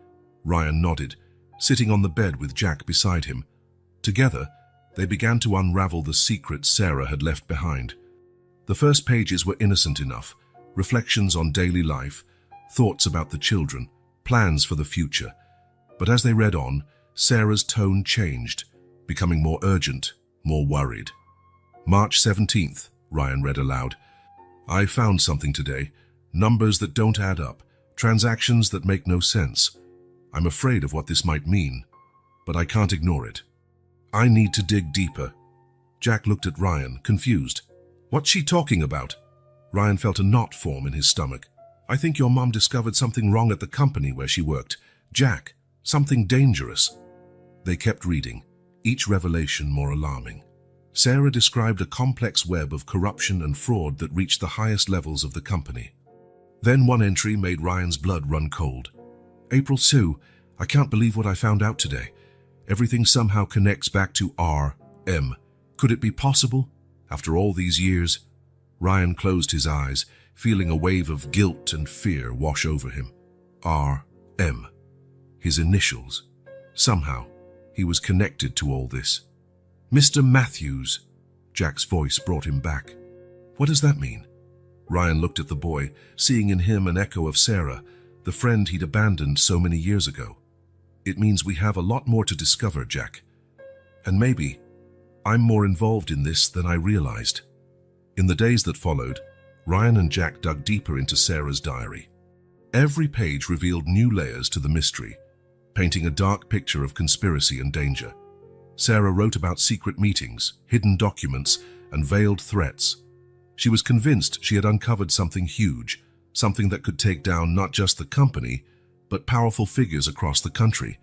Ryan nodded, sitting on the bed with Jack beside him. Together, they began to unravel the secrets Sarah had left behind. The first pages were innocent enough, reflections on daily life, thoughts about the children, plans for the future. But as they read on, Sarah's tone changed, becoming more urgent, more worried. "March 17th, Ryan read aloud. "I found something today. Numbers that don't add up, transactions that make no sense. I'm afraid of what this might mean, but I can't ignore it. I need to dig deeper." Jack looked at Ryan, confused. "What's she talking about?" Ryan felt a knot form in his stomach. "I think your mom discovered something wrong at the company where she worked. Jack, something dangerous." They kept reading, each revelation more alarming. Sarah described a complex web of corruption and fraud that reached the highest levels of the company. Then one entry made Ryan's blood run cold. "April Sue, I can't believe what I found out today. Everything somehow connects back to R.M. Could it be possible? After all these years?" Ryan closed his eyes, feeling a wave of guilt and fear wash over him. R.M. His initials. Somehow, he was connected to all this. "Mr. Matthews," Jack's voice brought him back. "What does that mean?" Ryan looked at the boy, seeing in him an echo of Sarah, the friend he'd abandoned so many years ago. "It means we have a lot more to discover, Jack. And maybe I'm more involved in this than I realized." In the days that followed, Ryan and Jack dug deeper into Sarah's diary. Every page revealed new layers to the mystery, painting a dark picture of conspiracy and danger. Sarah wrote about secret meetings, hidden documents, and veiled threats. She was convinced she had uncovered something huge, something that could take down not just the company, but powerful figures across the country.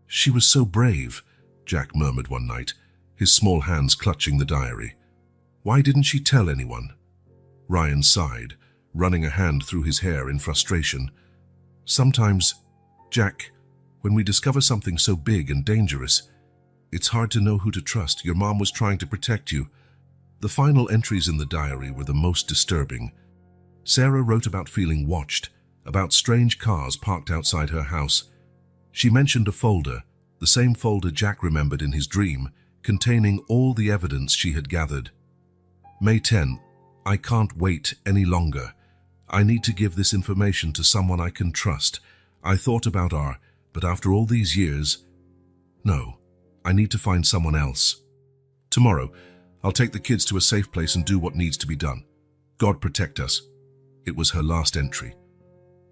"She was so brave," Jack murmured one night, his small hands clutching the diary. "Why didn't she tell anyone?" Ryan sighed, running a hand through his hair in frustration. "Sometimes, Jack, when we discover something so big and dangerous, it's hard to know who to trust. Your mom was trying to protect you." The final entries in the diary were the most disturbing. Sarah wrote about feeling watched, about strange cars parked outside her house. She mentioned a folder, the same folder Jack remembered in his dream, containing all the evidence she had gathered. May 10. "I can't wait any longer. I need to give this information to someone I can trust. I thought about but after all these years, no, I need to find someone else. Tomorrow, I'll take the kids to a safe place and do what needs to be done. God protect us. It was her last entry.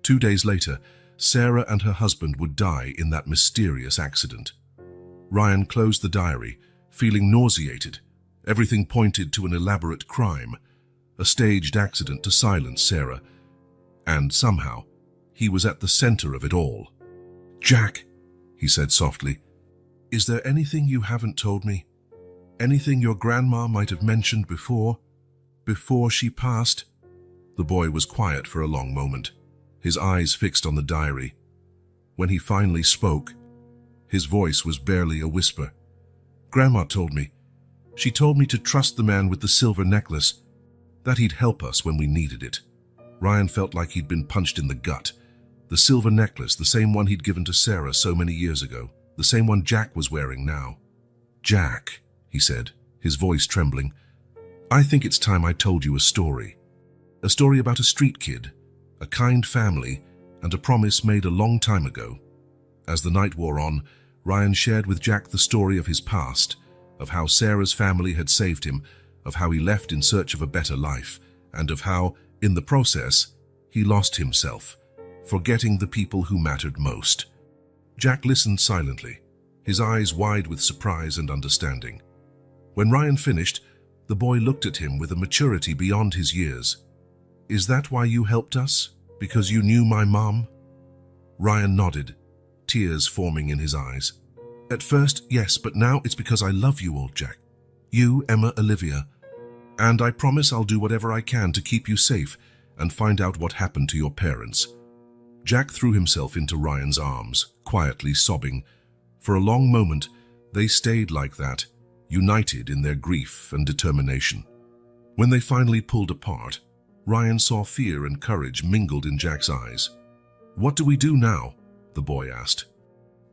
2 days later, Sarah and her husband would die in that mysterious accident. Ryan closed the diary, feeling nauseated. Everything pointed to an elaborate crime, a staged accident to silence Sarah. And somehow, he was at the center of it all. "Jack," he said softly, "is there anything you haven't told me? Anything your grandma might have mentioned before she passed?" The boy was quiet for a long moment, his eyes fixed on the diary. When he finally spoke, his voice was barely a whisper. "Grandma told me. She told me to trust the man with the silver necklace, that he'd help us when we needed it." Ryan felt like he'd been punched in the gut. The silver necklace, the same one he'd given to Sarah so many years ago, the same one Jack was wearing now. "Jack," he said, his voice trembling, "I think it's time I told you a story. A story about a street kid, a kind family, and a promise made a long time ago." As the night wore on, Ryan shared with Jack the story of his past, of how Sarah's family had saved him, of how he left in search of a better life, and of how, in the process, he lost himself, forgetting the people who mattered most. Jack listened silently, his eyes wide with surprise and understanding. When Ryan finished, the boy looked at him with a maturity beyond his years. "Is that why you helped us? Because you knew my mom?" Ryan nodded, tears forming in his eyes. "At first, yes, but now it's because I love you all, Jack. You, Emma, Olivia. And I promise I'll do whatever I can to keep you safe and find out what happened to your parents." Jack threw himself into Ryan's arms, quietly sobbing. For a long moment, they stayed like that, united in their grief and determination. When they finally pulled apart, Ryan saw fear and courage mingled in Jack's eyes. "What do we do now?" the boy asked.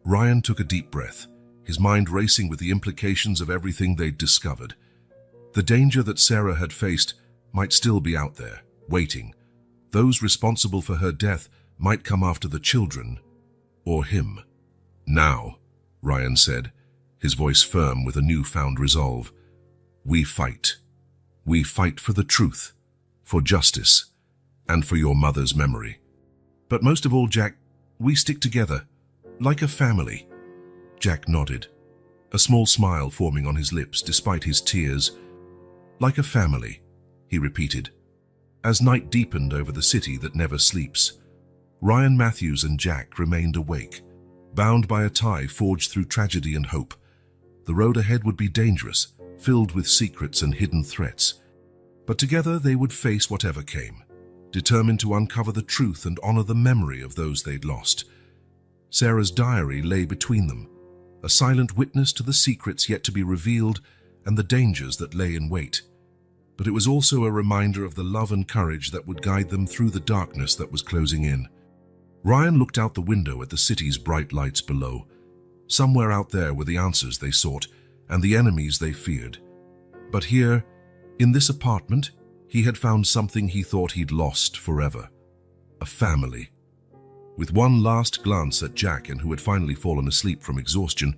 Ryan took a deep breath, his mind racing with the implications of everything they'd discovered. The danger that Sarah had faced might still be out there, waiting. Those responsible for her death might come after the children, or him. "Now," Ryan said, his voice firm with a newfound resolve, "we fight. We fight for the truth, for justice, and for your mother's memory. But most of all, Jack, we stick together, like a family." Jack nodded, a small smile forming on his lips despite his tears. "Like a family," he repeated. As night deepened over the city that never sleeps, Ryan Matthews and Jack remained awake, bound by a tie forged through tragedy and hope. The road ahead would be dangerous, filled with secrets and hidden threats. But together they would face whatever came, determined to uncover the truth and honor the memory of those they'd lost. Sarah's diary lay between them, a silent witness to the secrets yet to be revealed and the dangers that lay in wait. But it was also a reminder of the love and courage that would guide them through the darkness that was closing in. Ryan looked out the window at the city's bright lights below. Somewhere out there were the answers they sought and the enemies they feared. But here, in this apartment, he had found something he thought he'd lost forever. A family. With one last glance at Jack, and who had finally fallen asleep from exhaustion,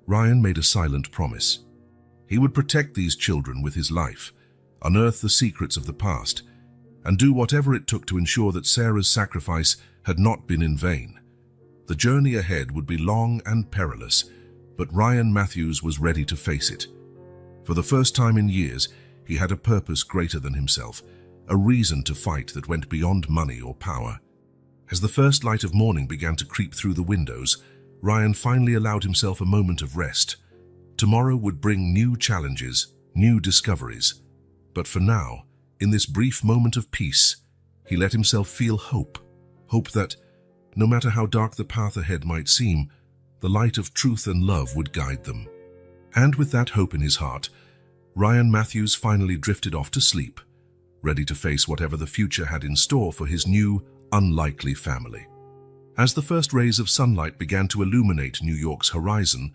Ryan made a silent promise. He would protect these children with his life, unearth the secrets of the past, and do whatever it took to ensure that Sarah's sacrifice had not been in vain. The journey ahead would be long and perilous, but Ryan Matthews was ready to face it. For the first time in years, he had a purpose greater than himself, a reason to fight that went beyond money or power. As the first light of morning began to creep through the windows, Ryan finally allowed himself a moment of rest. Tomorrow would bring new challenges, new discoveries. But for now, in this brief moment of peace, he let himself feel hope. Hope that, no matter how dark the path ahead might seem, the light of truth and love would guide them. And with that hope in his heart, Ryan Matthews finally drifted off to sleep, ready to face whatever the future had in store for his new, unlikely family. As the first rays of sunlight began to illuminate New York's horizon,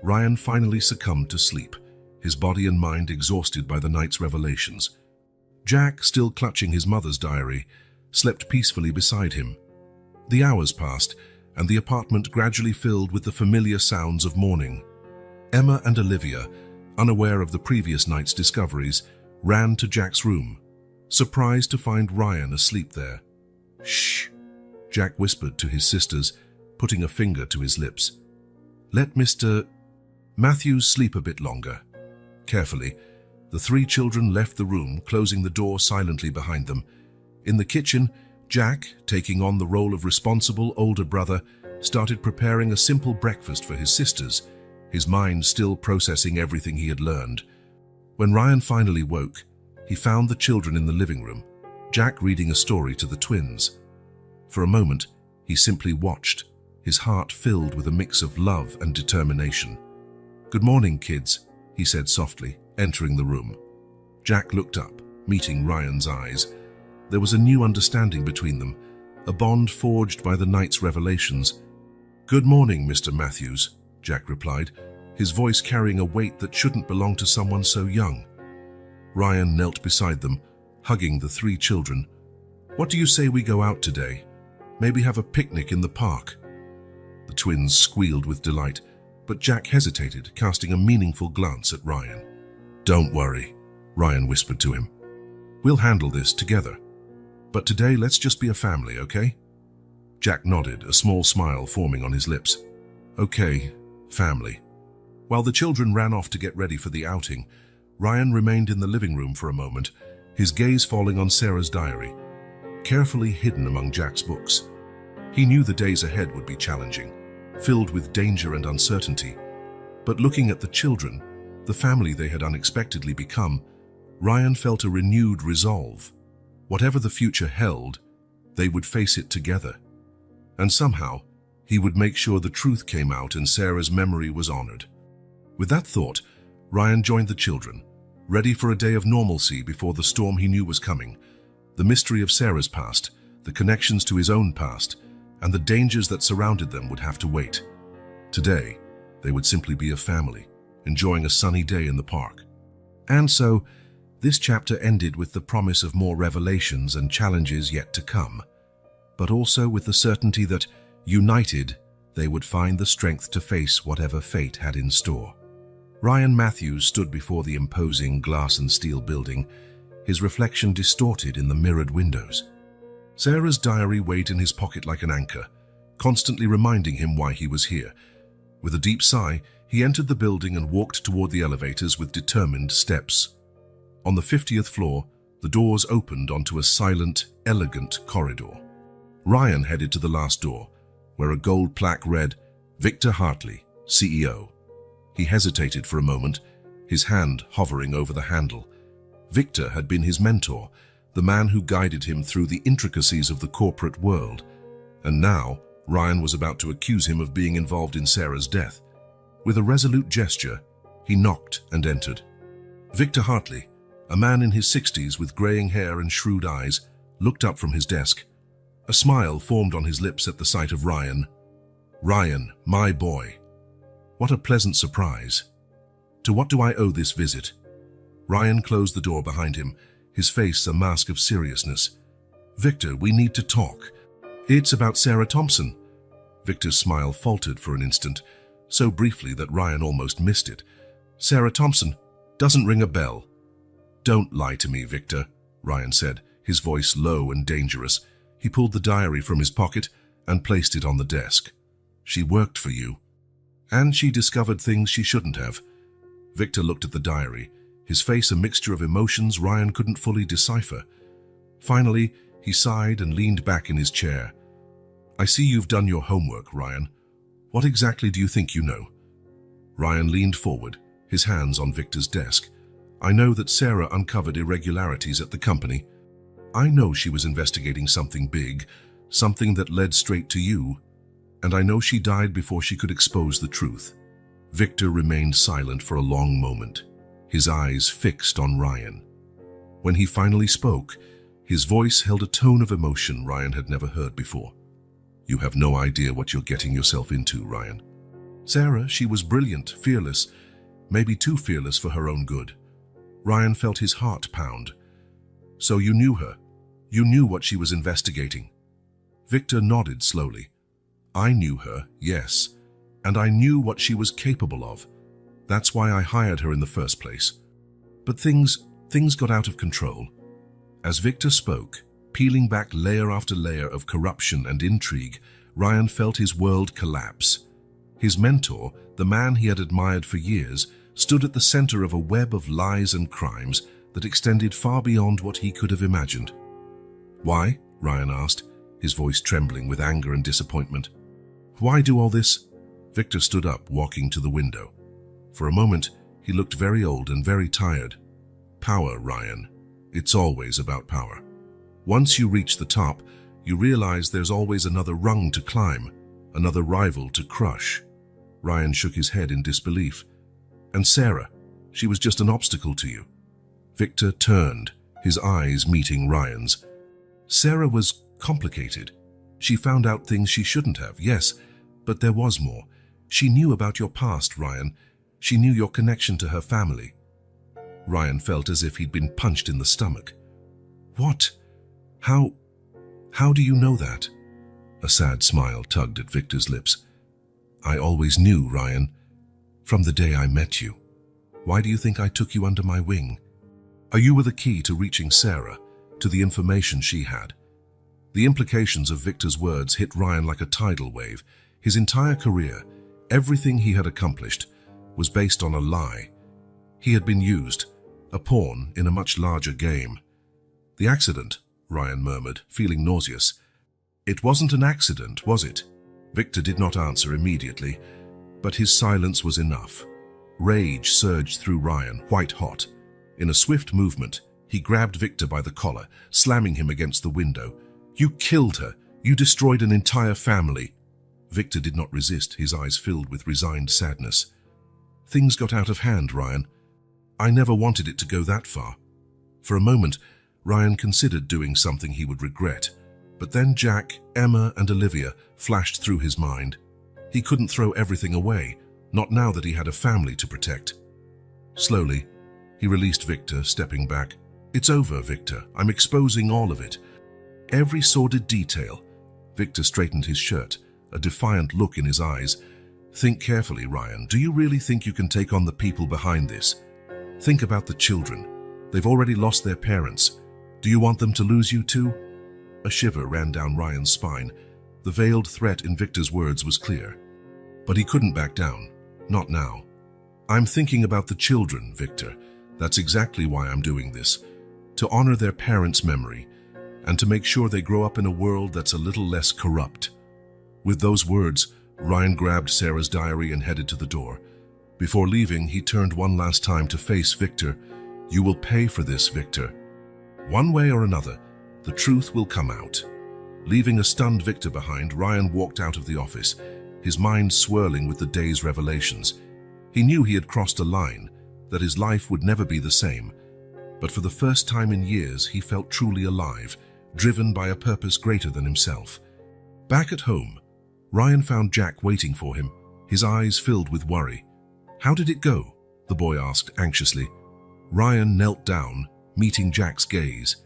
Ryan finally succumbed to sleep, his body and mind exhausted by the night's revelations. Jack, still clutching his mother's diary, slept peacefully beside him. The hours passed, and the apartment gradually filled with the familiar sounds of morning. Emma and Olivia, unaware of the previous night's discoveries, ran to Jack's room, surprised to find Ryan asleep there. "Shh," Jack whispered to his sisters, putting a finger to his lips. "Let Mr. Matthews sleep a bit longer." Carefully, the three children left the room, closing the door silently behind them. In the kitchen, Jack, taking on the role of responsible older brother, started preparing a simple breakfast for his sisters, his mind still processing everything he had learned. When Ryan finally woke, he found the children in the living room, Jack reading a story to the twins. For a moment, he simply watched, his heart filled with a mix of love and determination. "Good morning, kids," he said softly, entering the room. Jack looked up, meeting Ryan's eyes. There was a new understanding between them, a bond forged by the night's revelations. "Good morning, Mr. Matthews," Jack replied, his voice carrying a weight that shouldn't belong to someone so young. Ryan knelt beside them, hugging the three children. "What do you say we go out today? Maybe have a picnic in the park?" The twins squealed with delight, but Jack hesitated, casting a meaningful glance at Ryan. "Don't worry," Ryan whispered to him. "We'll handle this together. But today, let's just be a family, okay?" Jack nodded, a small smile forming on his lips. "Okay, family." While the children ran off to get ready for the outing, Ryan remained in the living room for a moment, his gaze falling on Sarah's diary, carefully hidden among Jack's books. He knew the days ahead would be challenging, filled with danger and uncertainty. But looking at the children, the family they had unexpectedly become, Ryan felt a renewed resolve. Whatever the future held, they would face it together. And somehow, he would make sure the truth came out and Sarah's memory was honored. With that thought, Ryan joined the children, ready for a day of normalcy before the storm he knew was coming. The mystery of Sarah's past, the connections to his own past, and the dangers that surrounded them would have to wait. Today, they would simply be a family, enjoying a sunny day in the park. And so, this chapter ended with the promise of more revelations and challenges yet to come, but also with the certainty that, united, they would find the strength to face whatever fate had in store. Ryan Matthews stood before the imposing glass and steel building, his reflection distorted in the mirrored windows. Sarah's diary weighed in his pocket like an anchor, constantly reminding him why he was here. With a deep sigh, he entered the building and walked toward the elevators with determined steps. On the 50th floor, the doors opened onto a silent, elegant corridor. Ryan headed to the last door, where a gold plaque read, "Victor Hartley, CEO." He hesitated for a moment, his hand hovering over the handle. Victor had been his mentor, the man who guided him through the intricacies of the corporate world. And now, Ryan was about to accuse him of being involved in Sarah's death. With a resolute gesture, he knocked and entered. Victor Hartley, a man in his 60s with graying hair and shrewd eyes, looked up from his desk. A smile formed on his lips at the sight of Ryan. "Ryan, my boy. What a pleasant surprise. To what do I owe this visit?" Ryan closed the door behind him, his face a mask of seriousness. "Victor, we need to talk. It's about Sarah Thompson." Victor's smile faltered for an instant, so briefly that Ryan almost missed it. "Sarah Thompson doesn't ring a bell." "Don't lie to me, Victor," Ryan said, his voice low and dangerous. He pulled the diary from his pocket and placed it on the desk. "She worked for you. And she discovered things she shouldn't have." Victor looked at the diary, his face a mixture of emotions Ryan couldn't fully decipher. Finally, he sighed and leaned back in his chair. "I see you've done your homework, Ryan. What exactly do you think you know?" Ryan leaned forward, his hands on Victor's desk. "I know that Sarah uncovered irregularities at the company. I know she was investigating something big, something that led straight to you. And I know she died before she could expose the truth." Victor remained silent for a long moment, his eyes fixed on Ryan. When he finally spoke, his voice held a tone of emotion Ryan had never heard before. "You have no idea what you're getting yourself into, Ryan. Sarah, she was brilliant, fearless, maybe too fearless for her own good." Ryan felt his heart pound. "So you knew her? You knew what she was investigating?" Victor nodded slowly. I knew her, yes, and I knew what she was capable of. That's why I hired her in the first place. But things got out of control. As Victor spoke, peeling back layer after layer of corruption and intrigue, Ryan felt his world collapse. His mentor, the man he had admired for years, stood at the center of a web of lies and crimes that extended far beyond what he could have imagined. "Why?" Ryan asked, his voice trembling with anger and disappointment. "Why do all this?" Victor stood up, walking to the window. For a moment, he looked very old and very tired. "Power, Ryan. It's always about power. Once you reach the top, you realize there's always another rung to climb, another rival to crush." Ryan shook his head in disbelief. "And Sarah, she was just an obstacle to you." Victor turned, his eyes meeting Ryan's. "Sarah was complicated. She found out things she shouldn't have, yes, but there was more. She knew about your past, Ryan. She knew your connection to her family." Ryan felt as if he'd been punched in the stomach. "What? How do you know that?" A sad smile tugged at Victor's lips. "I always knew, Ryan, from the day I met you. Why do you think I took you under my wing? You were the key to reaching Sarah, to the information she had." The implications of Victor's words hit Ryan like a tidal wave. His entire career, everything he had accomplished, was based on a lie. He had been used, a pawn in a much larger game. "The accident," Ryan murmured, feeling nauseous. "It wasn't an accident, was it?" Victor did not answer immediately, but his silence was enough. Rage surged through Ryan, white hot. In a swift movement, he grabbed Victor by the collar, slamming him against the window. "You killed her! You destroyed an entire family!" Victor did not resist, his eyes filled with resigned sadness. "Things got out of hand, Ryan. I never wanted it to go that far." For a moment, Ryan considered doing something he would regret, but then Jack, Emma, and Olivia flashed through his mind. He couldn't throw everything away, not now that he had a family to protect. Slowly, he released Victor, stepping back. "It's over, Victor. I'm exposing all of it. Every sordid detail." Victor straightened his shirt, a defiant look in his eyes. "Think carefully, Ryan. Do you really think you can take on the people behind this? Think about the children. They've already lost their parents. Do you want them to lose you too?" A shiver ran down Ryan's spine. The veiled threat in Victor's words was clear. But he couldn't back down. Not now. "I'm thinking about the children, Victor. That's exactly why I'm doing this. To honor their parents' memory, and to make sure they grow up in a world that's a little less corrupt." With those words, Ryan grabbed Sarah's diary and headed to the door. Before leaving, he turned one last time to face Victor. "You will pay for this, Victor. One way or another, the truth will come out." Leaving a stunned Victor behind, Ryan walked out of the office, his mind swirling with the day's revelations. He knew he had crossed a line, that his life would never be the same. But for the first time in years, he felt truly alive, driven by a purpose greater than himself. Back at home, Ryan found Jack waiting for him, his eyes filled with worry. "How did it go?" the boy asked anxiously. Ryan knelt down, meeting Jack's gaze.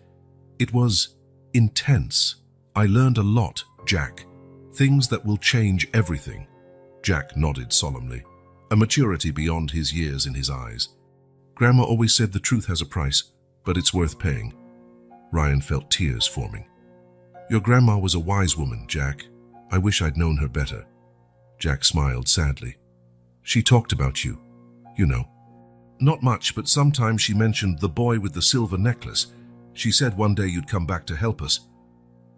"It was intense. I learned a lot, Jack. Things that will change everything." Jack nodded solemnly, a maturity beyond his years in his eyes. "Grandma always said the truth has a price, but it's worth paying." Ryan felt tears forming. "Your grandma was a wise woman, Jack. I wish I'd known her better." Jack smiled sadly. "She talked about you, you know." "Not much, but sometimes she mentioned the boy with the silver necklace. She said one day you'd come back to help us."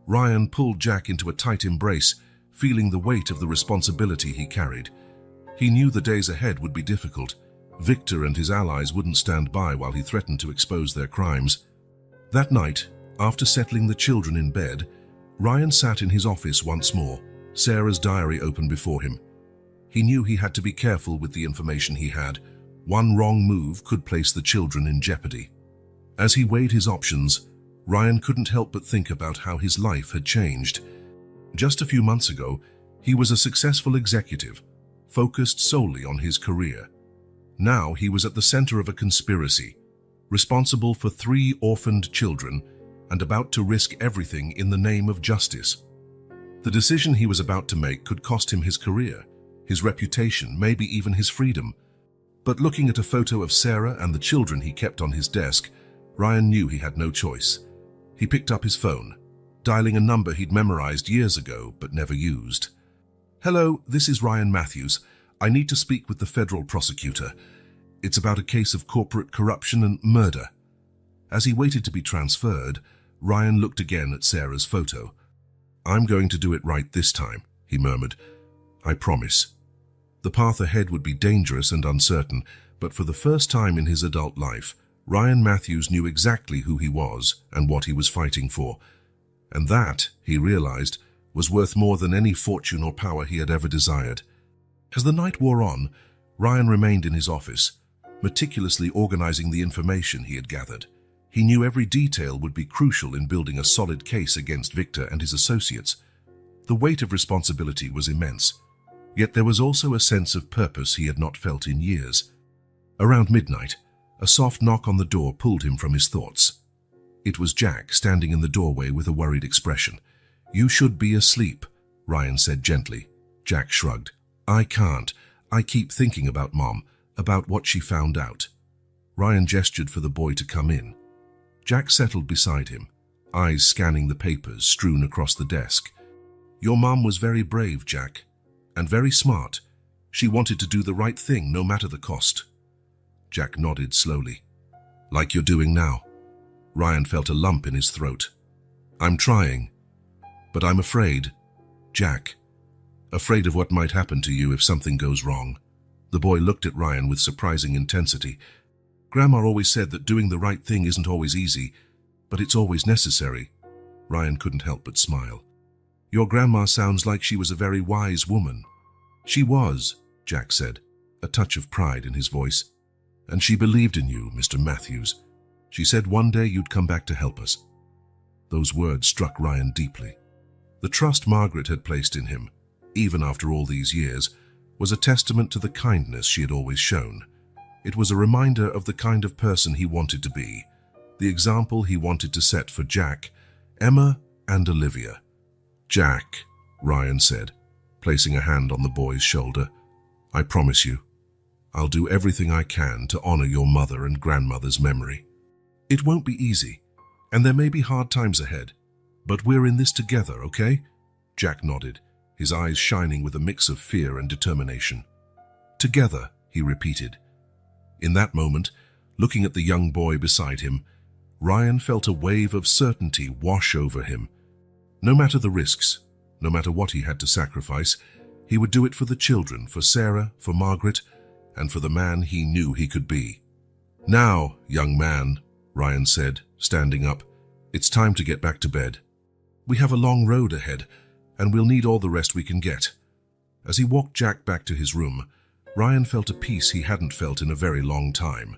Ryan pulled Jack into a tight embrace, feeling the weight of the responsibility he carried. He knew the days ahead would be difficult. Victor and his allies wouldn't stand by while he threatened to expose their crimes. That night, after settling the children in bed, Ryan sat in his office once more, Sarah's diary open before him. He knew he had to be careful with the information he had. One wrong move could place the children in jeopardy. As he weighed his options, Ryan couldn't help but think about how his life had changed. Just a few months ago, he was a successful executive, focused solely on his career. Now he was at the center of a conspiracy, responsible for 3 orphaned children and about to risk everything in the name of justice. The decision he was about to make could cost him his career, his reputation, maybe even his freedom. But looking at a photo of Sarah and the children he kept on his desk, Ryan knew he had no choice. He picked up his phone, dialing a number he'd memorized years ago but never used. "Hello, this is Ryan Matthews. I need to speak with the federal prosecutor. It's about a case of corporate corruption and murder." As he waited to be transferred, Ryan looked again at Sarah's photo. "I'm going to do it right this time," he murmured. "I promise." The path ahead would be dangerous and uncertain, but for the first time in his adult life, Ryan Matthews knew exactly who he was and what he was fighting for. And that, he realized, was worth more than any fortune or power he had ever desired. As the night wore on, Ryan remained in his office, meticulously organizing the information he had gathered. He knew every detail would be crucial in building a solid case against Victor and his associates. The weight of responsibility was immense, yet there was also a sense of purpose he had not felt in years. Around midnight, a soft knock on the door pulled him from his thoughts. It was Jack, standing in the doorway with a worried expression. "You should be asleep," Ryan said gently. Jack shrugged. "I can't. I keep thinking about Mom, about what she found out." Ryan gestured for the boy to come in. Jack settled beside him, eyes scanning the papers strewn across the desk. "Your mom was very brave, Jack, and very smart. She wanted to do the right thing no matter the cost." Jack nodded slowly. "Like you're doing now." Ryan felt a lump in his throat. "I'm trying, but I'm afraid, Jack. Afraid of what might happen to you if something goes wrong." The boy looked at Ryan with surprising intensity. "Grandma always said that doing the right thing isn't always easy, but it's always necessary." Ryan couldn't help but smile. "Your grandma sounds like she was a very wise woman." "She was," Jack said, a touch of pride in his voice. "And she believed in you, Mr. Matthews. She said one day you'd come back to help us." Those words struck Ryan deeply. The trust Margaret had placed in him, even after all these years, was a testament to the kindness she had always shown. It was a reminder of the kind of person he wanted to be, the example he wanted to set for Jack, Emma, and Olivia. "Jack," Ryan said, placing a hand on the boy's shoulder, "I promise you, I'll do everything I can to honor your mother and grandmother's memory. It won't be easy, and there may be hard times ahead, but we're in this together, okay?" Jack nodded, his eyes shining with a mix of fear and determination. "Together," he repeated. In that moment, looking at the young boy beside him, Ryan felt a wave of certainty wash over him. No matter the risks, no matter what he had to sacrifice, he would do it for the children, for Sarah, for Margaret, and for the man he knew he could be. "Now, young man," Ryan said, standing up, "it's time to get back to bed. We have a long road ahead, and we'll need all the rest we can get." As he walked Jack back to his room, Ryan felt a peace he hadn't felt in a very long time.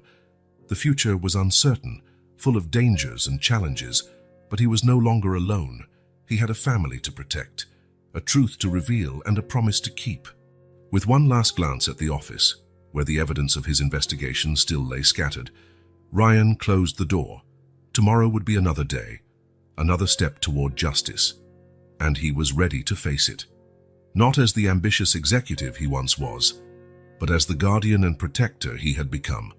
The future was uncertain, full of dangers and challenges, but he was no longer alone. He had a family to protect, a truth to reveal, and a promise to keep. With one last glance at the office, where the evidence of his investigation still lay scattered, Ryan closed the door. Tomorrow would be another day, another step toward justice, and he was ready to face it. Not as the ambitious executive he once was, but as the guardian and protector he had become.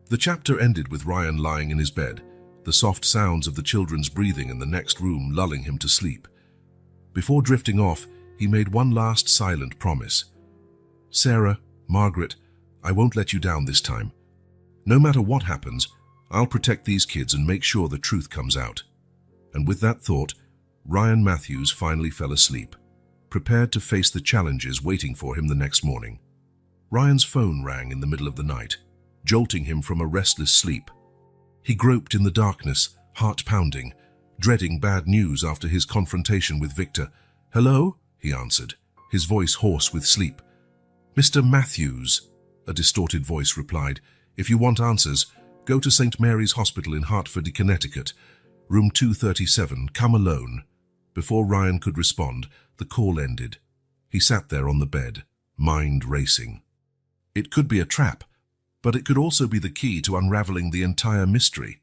The chapter ended with Ryan lying in his bed, the soft sounds of the children's breathing in the next room lulling him to sleep. Before drifting off, he made one last silent promise. "Sarah, Margaret, I won't let you down this time. No matter what happens, I'll protect these kids and make sure the truth comes out." And with that thought, Ryan Matthews finally fell asleep, prepared to face the challenges waiting for him the next morning. Ryan's phone rang in the middle of the night, jolting him from a restless sleep. He groped in the darkness, heart pounding, dreading bad news after his confrontation with Victor. "Hello?" he answered, his voice hoarse with sleep. "Mr. Matthews," a distorted voice replied. "If you want answers, go to St. Mary's Hospital in Hartford, Connecticut. Room 237, come alone." Before Ryan could respond, the call ended. He sat there on the bed, mind racing. It could be a trap, but it could also be the key to unraveling the entire mystery.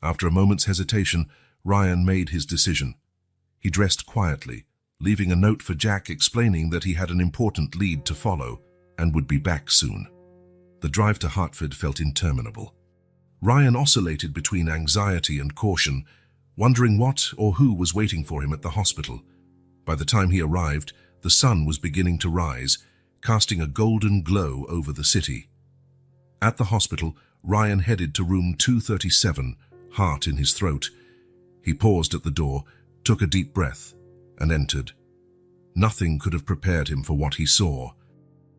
After a moment's hesitation, Ryan made his decision. He dressed quietly, leaving a note for Jack explaining that he had an important lead to follow and would be back soon. The drive to Hartford felt interminable. Ryan oscillated between anxiety and caution, wondering what or who was waiting for him at the hospital. By the time he arrived, the sun was beginning to rise, casting a golden glow over the city. At the hospital, Ryan headed to room 237, heart in his throat. He paused at the door, took a deep breath, and entered. Nothing could have prepared him for what he saw.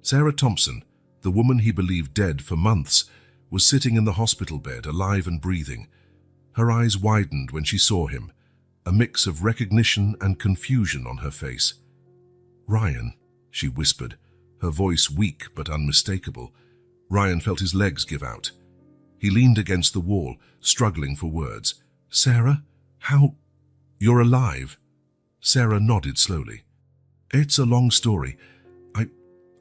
Sarah Thompson, the woman he believed dead for months, was sitting in the hospital bed, alive and breathing. Her eyes widened when she saw him, a mix of recognition and confusion on her face. "Ryan," she whispered, her voice weak but unmistakable. Ryan felt his legs give out. He leaned against the wall, struggling for words. "Sarah? How? You're alive?" Sarah nodded slowly. "It's a long story.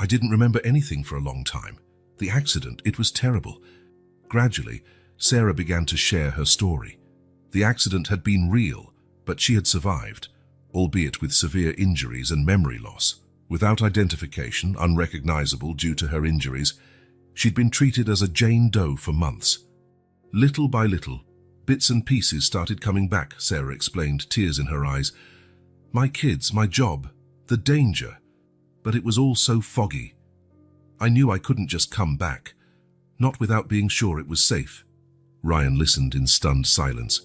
I didn't remember anything for a long time. The accident, it was terrible." Gradually, Sarah began to share her story. The accident had been real, but she had survived, albeit with severe injuries and memory loss. Without identification, unrecognizable due to her injuries, she'd been treated as a Jane Doe for months. Little by little, bits and pieces started coming back, Sarah explained, tears in her eyes. "My kids, my job, the danger. But it was all so foggy. I knew I couldn't just come back, not without being sure it was safe." Ryan listened in stunned silence.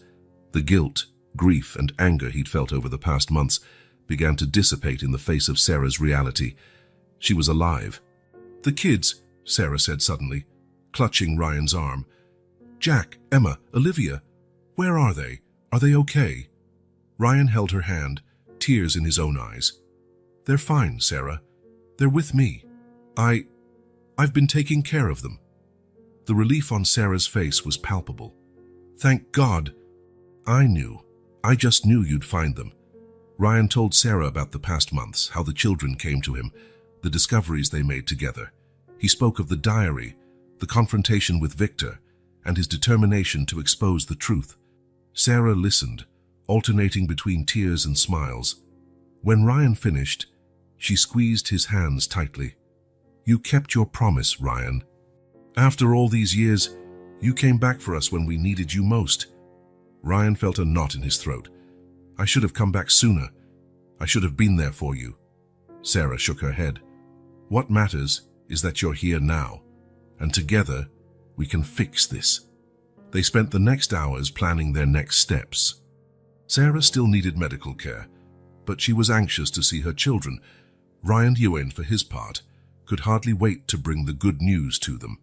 The guilt, grief, and anger he'd felt over the past months began to dissipate in the face of Sarah's reality. She was alive. "The kids," Sarah said suddenly, clutching Ryan's arm. "Jack, Emma, Olivia, where are they? Are they okay?" Ryan held her hand, tears in his own eyes. "They're fine, Sarah. They're with me. I've been taking care of them." The relief on Sarah's face was palpable. "Thank God." I just knew you'd find them." Ryan told Sarah about the past months, how the children came to him, the discoveries they made together. He spoke of the diary, the confrontation with Victor, and his determination to expose the truth. Sarah listened, alternating between tears and smiles. When Ryan finished, she squeezed his hands tightly. "You kept your promise, Ryan. After all these years, you came back for us when we needed you most." Ryan felt a knot in his throat. "I should have come back sooner. I should have been there for you." Sarah shook her head. "What matters is that you're here now, and together we can fix this." They spent the next hours planning their next steps. Sarah still needed medical care, but she was anxious to see her children. Ryan Ewan, for his part, could hardly wait to bring the good news to them.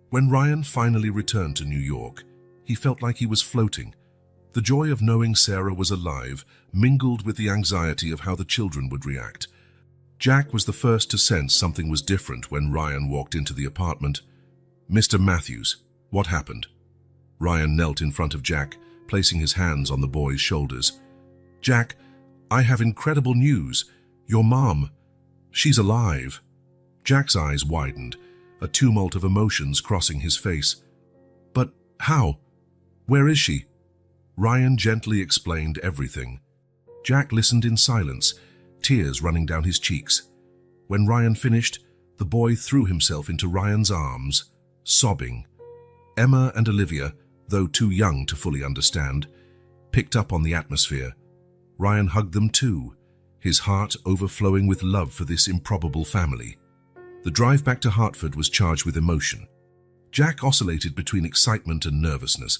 When Ryan finally returned to New York, he felt like he was floating. The joy of knowing Sarah was alive mingled with the anxiety of how the children would react. Jack was the first to sense something was different when Ryan walked into the apartment. "Mr. Matthews, what happened?" Ryan knelt in front of Jack, placing his hands on the boy's shoulders. "Jack, I have incredible news. Your mom, she's alive." Jack's eyes widened, a tumult of emotions crossing his face. "But how? Where is she?" Ryan gently explained everything. Jack listened in silence, tears running down his cheeks. When Ryan finished, the boy threw himself into Ryan's arms, sobbing. Emma and Olivia, though too young to fully understand, picked up on the atmosphere. Ryan hugged them too, his heart overflowing with love for this improbable family. The drive back to Hartford was charged with emotion. Jack oscillated between excitement and nervousness,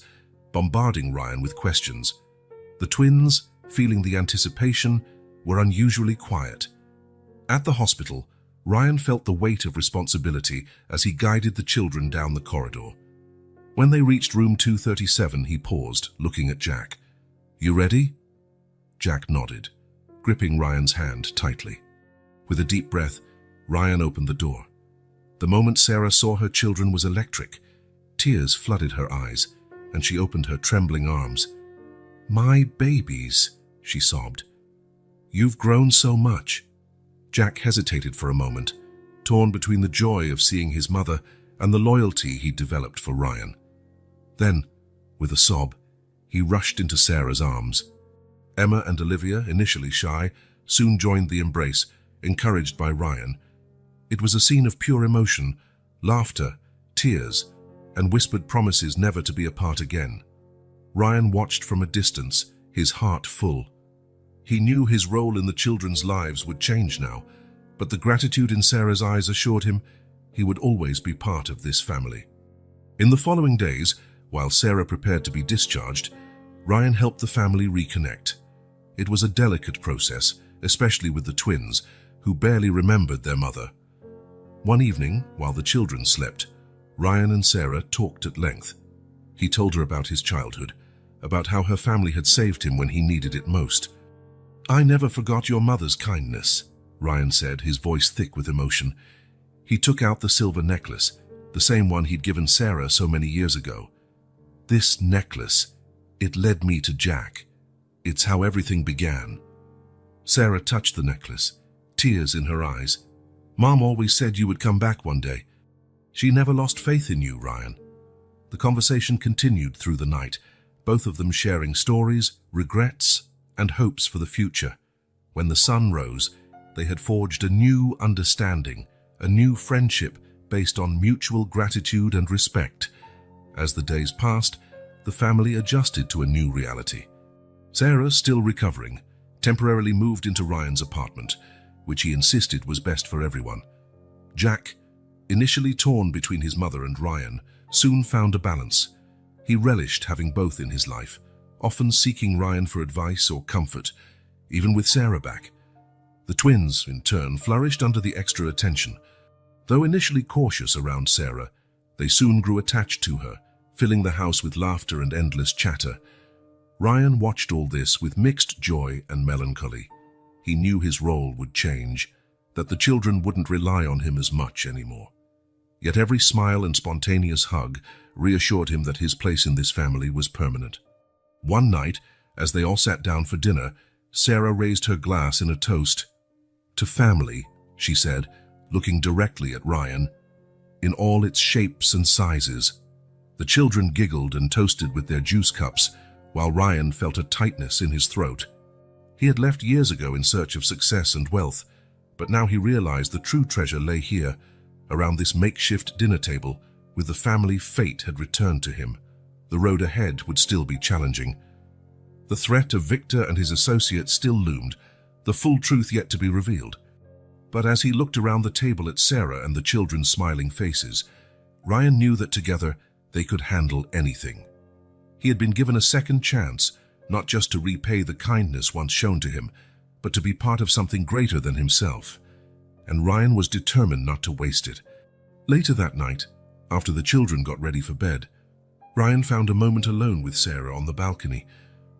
bombarding Ryan with questions. The twins, feeling the anticipation, were unusually quiet. At the hospital, Ryan felt the weight of responsibility as he guided the children down the corridor. When they reached room 237, he paused, looking at Jack. "You ready?" Jack nodded, gripping Ryan's hand tightly. With a deep breath, Ryan opened the door. The moment Sarah saw her children was electric. Tears flooded her eyes, and she opened her trembling arms. "My babies," she sobbed. "You've grown so much." Jack hesitated for a moment, torn between the joy of seeing his mother and the loyalty he'd developed for Ryan. Then, with a sob, he rushed into Sarah's arms. Emma and Olivia, initially shy, soon joined the embrace, encouraged by Ryan. It was a scene of pure emotion, laughter, tears, and whispered promises never to be apart again. Ryan watched from a distance, his heart full. He knew his role in the children's lives would change now, but the gratitude in Sarah's eyes assured him he would always be part of this family. In the following days, while Sarah prepared to be discharged, Ryan helped the family reconnect. It was a delicate process, especially with the twins, who barely remembered their mother. One evening, while the children slept, Ryan and Sarah talked at length. He told her about his childhood, about how her family had saved him when he needed it most. "I never forgot your mother's kindness," Ryan said, his voice thick with emotion. He took out the silver necklace, the same one he'd given Sarah so many years ago. "This necklace, it led me to Jack. It's how everything began." Sarah touched the necklace, tears in her eyes. "Mom always said you would come back one day. She never lost faith in you, Ryan." The conversation continued through the night, both of them sharing stories, regrets, and hopes for the future. When the sun rose, they had forged a new understanding, a new friendship based on mutual gratitude and respect. As the days passed, the family adjusted to a new reality. Sarah, still recovering, temporarily moved into Ryan's apartment, which he insisted was best for everyone. Jack, initially torn between his mother and Ryan, soon found a balance. He relished having both in his life, often seeking Ryan for advice or comfort, even with Sarah back. The twins, in turn, flourished under the extra attention. Though initially cautious around Sarah, they soon grew attached to her, filling the house with laughter and endless chatter. Ryan watched all this with mixed joy and melancholy. He knew his role would change, that the children wouldn't rely on him as much anymore. Yet every smile and spontaneous hug reassured him that his place in this family was permanent. One night, as they all sat down for dinner, Sarah raised her glass in a toast. "To family," she said, looking directly at Ryan, "in all its shapes and sizes." The children giggled and toasted with their juice cups, while Ryan felt a tightness in his throat. He had left years ago in search of success and wealth, but now he realized the true treasure lay here, around this makeshift dinner table, with the family fate had returned to him. The road ahead would still be challenging. The threat of Victor and his associates still loomed, the full truth yet to be revealed. But as he looked around the table at Sarah and the children's smiling faces, Ryan knew that together they could handle anything. He had been given a second chance, not just to repay the kindness once shown to him, but to be part of something greater than himself. And Ryan was determined not to waste it. Later that night, after the children got ready for bed, Ryan found a moment alone with Sarah on the balcony.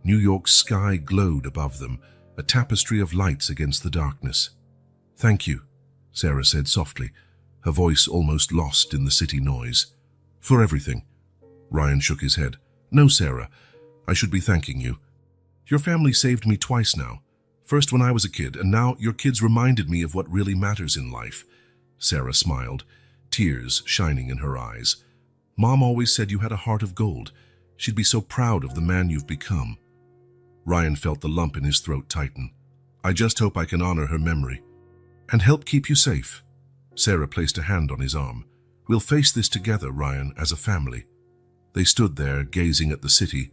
New York's sky glowed above them, a tapestry of lights against the darkness. "Thank you," Sarah said softly, her voice almost lost in the city noise. "For everything." Ryan shook his head. "No, Sarah, I should be thanking you. Your family saved me twice now. First when I was a kid, and now your kids reminded me of what really matters in life." Sarah smiled, tears shining in her eyes. "Mom always said you had a heart of gold. She'd be so proud of the man you've become." Ryan felt the lump in his throat tighten. "I just hope I can honor her memory. And help keep you safe." Sarah placed a hand on his arm. "We'll face this together, Ryan, as a family." They stood there, gazing at the city,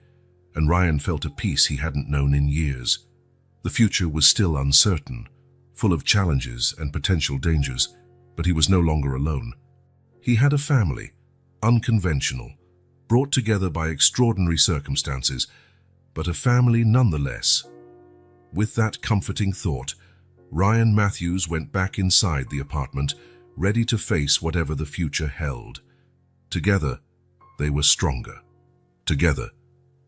and Ryan felt a peace he hadn't known in years. The future was still uncertain, full of challenges and potential dangers, but he was no longer alone. He had a family, unconventional, brought together by extraordinary circumstances, but a family nonetheless. With that comforting thought, Ryan Matthews went back inside the apartment, ready to face whatever the future held. Together, they were stronger. Together,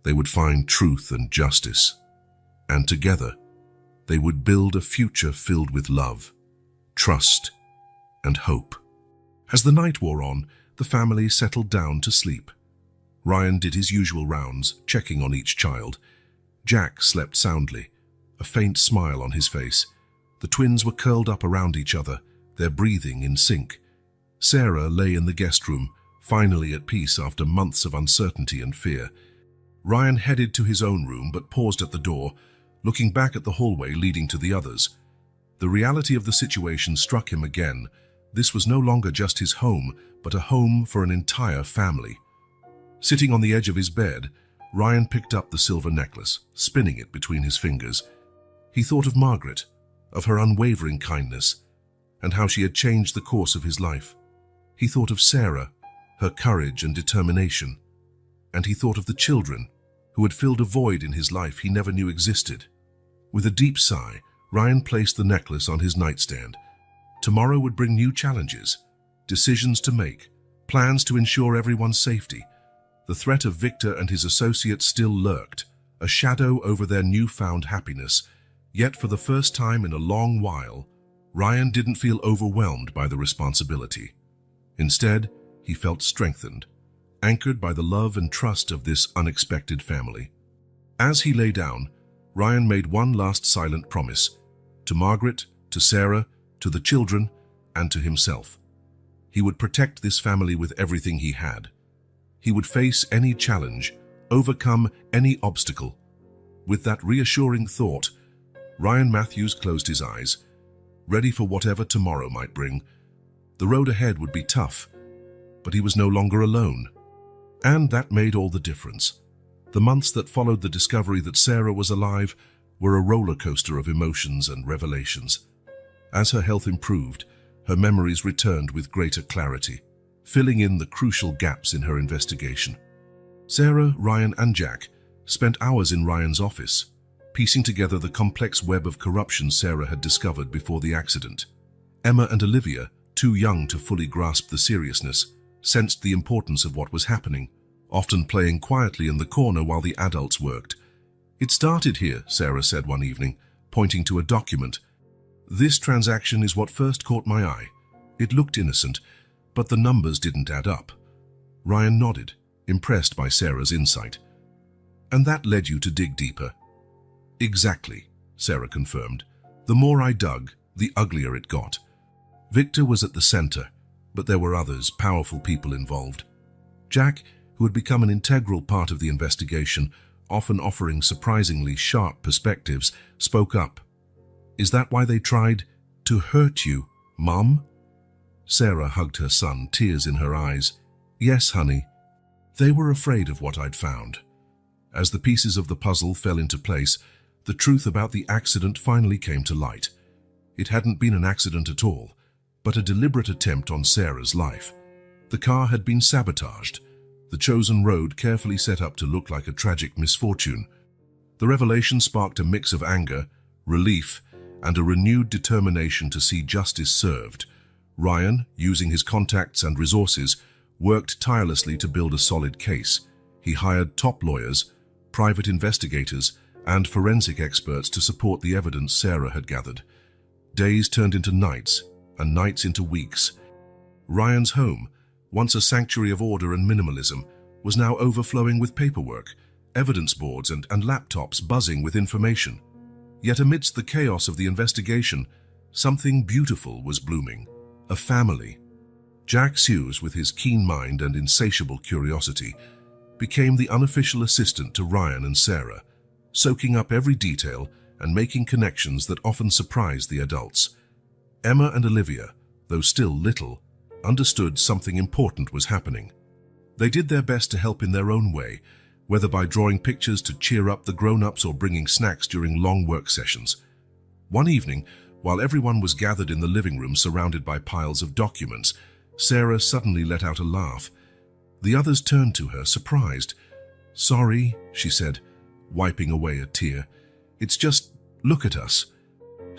they would find truth and justice. And together, they would build a future filled with love, trust, and hope. As the night wore on, the family settled down to sleep. Ryan did his usual rounds, checking on each child. Jack slept soundly, a faint smile on his face. The twins were curled up around each other, their breathing in sync. Sarah lay in the guest room, finally at peace after months of uncertainty and fear. Ryan headed to his own room but paused at the door, looking back at the hallway leading to the others. The reality of the situation struck him again. This was no longer just his home, but a home for an entire family. Sitting on the edge of his bed, Ryan picked up the silver necklace, spinning it between his fingers. He thought of Margaret, of her unwavering kindness, and how she had changed the course of his life. He thought of Sarah, her courage and determination, and he thought of the children who had filled a void in his life he never knew existed. With a deep sigh, Ryan placed the necklace on his nightstand. Tomorrow would bring new challenges, decisions to make, plans to ensure everyone's safety. The threat of Victor and his associates still lurked, a shadow over their newfound happiness. Yet for the first time in a long while, Ryan didn't feel overwhelmed by the responsibility. Instead, he felt strengthened, anchored by the love and trust of this unexpected family. As he lay down, Ryan made one last silent promise, to Margaret, to Sarah, to the children, and to himself. He would protect this family with everything he had. He would face any challenge, overcome any obstacle. With that reassuring thought, Ryan Matthews closed his eyes, ready for whatever tomorrow might bring. The road ahead would be tough, but he was no longer alone. And that made all the difference. The months that followed the discovery that Sarah was alive were a roller coaster of emotions and revelations. As her health improved, her memories returned with greater clarity, filling in the crucial gaps in her investigation. Sarah, Ryan, and Jack spent hours in Ryan's office, piecing together the complex web of corruption Sarah had discovered before the accident. Emma and Olivia, too young to fully grasp the seriousness, sensed the importance of what was happening, often playing quietly in the corner while the adults worked. "It started here," Sarah said one evening, pointing to a document. "This transaction is what first caught my eye. It looked innocent, but the numbers didn't add up." Ryan nodded, impressed by Sarah's insight. "And that led you to dig deeper?" "Exactly," Sarah confirmed. "The more I dug, the uglier it got. Victor was at the center, but there were others, powerful people involved. Jack, who had become an integral part of the investigation, often offering surprisingly sharp perspectives, spoke up. "Is that why they tried to hurt you, Mom?" Sarah hugged her son, tears in her eyes. "Yes, honey. They were afraid of what I'd found." As the pieces of the puzzle fell into place, the truth about the accident finally came to light. It hadn't been an accident at all, but a deliberate attempt on Sarah's life. The car had been sabotaged, the chosen road carefully set up to look like a tragic misfortune. The revelation sparked a mix of anger, relief, and a renewed determination to see justice served. Ryan, using his contacts and resources, worked tirelessly to build a solid case. He hired top lawyers, private investigators, and forensic experts to support the evidence Sarah had gathered. Days turned into nights, and nights into weeks. Ryan's home, once a sanctuary of order and minimalism, was now overflowing with paperwork, evidence boards and laptops buzzing with information. Yet amidst the chaos of the investigation, something beautiful was blooming. A family. Jack Hughes, with his keen mind and insatiable curiosity, became the unofficial assistant to Ryan and Sarah, soaking up every detail and making connections that often surprised the adults. Emma and Olivia, though still little, understood something important was happening. They did their best to help in their own way, whether by drawing pictures to cheer up the grown-ups or bringing snacks during long work sessions. One evening, while everyone was gathered in the living room surrounded by piles of documents, Sarah suddenly let out a laugh. The others turned to her, surprised. "Sorry," she said, wiping away a tear. "It's just, look at us.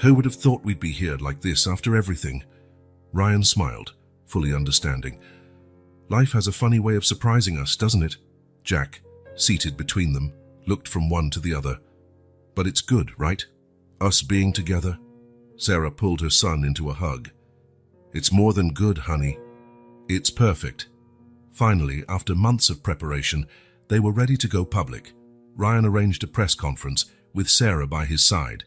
Who would have thought we'd be here like this after everything?" Ryan smiled, fully understanding. "Life has a funny way of surprising us, doesn't it?" Jack, seated between them, looked from one to the other. "But it's good, right? Us being together?" Sarah pulled her son into a hug. "It's more than good, honey. It's perfect." Finally, after months of preparation, they were ready to go public. Ryan arranged a press conference with Sarah by his side.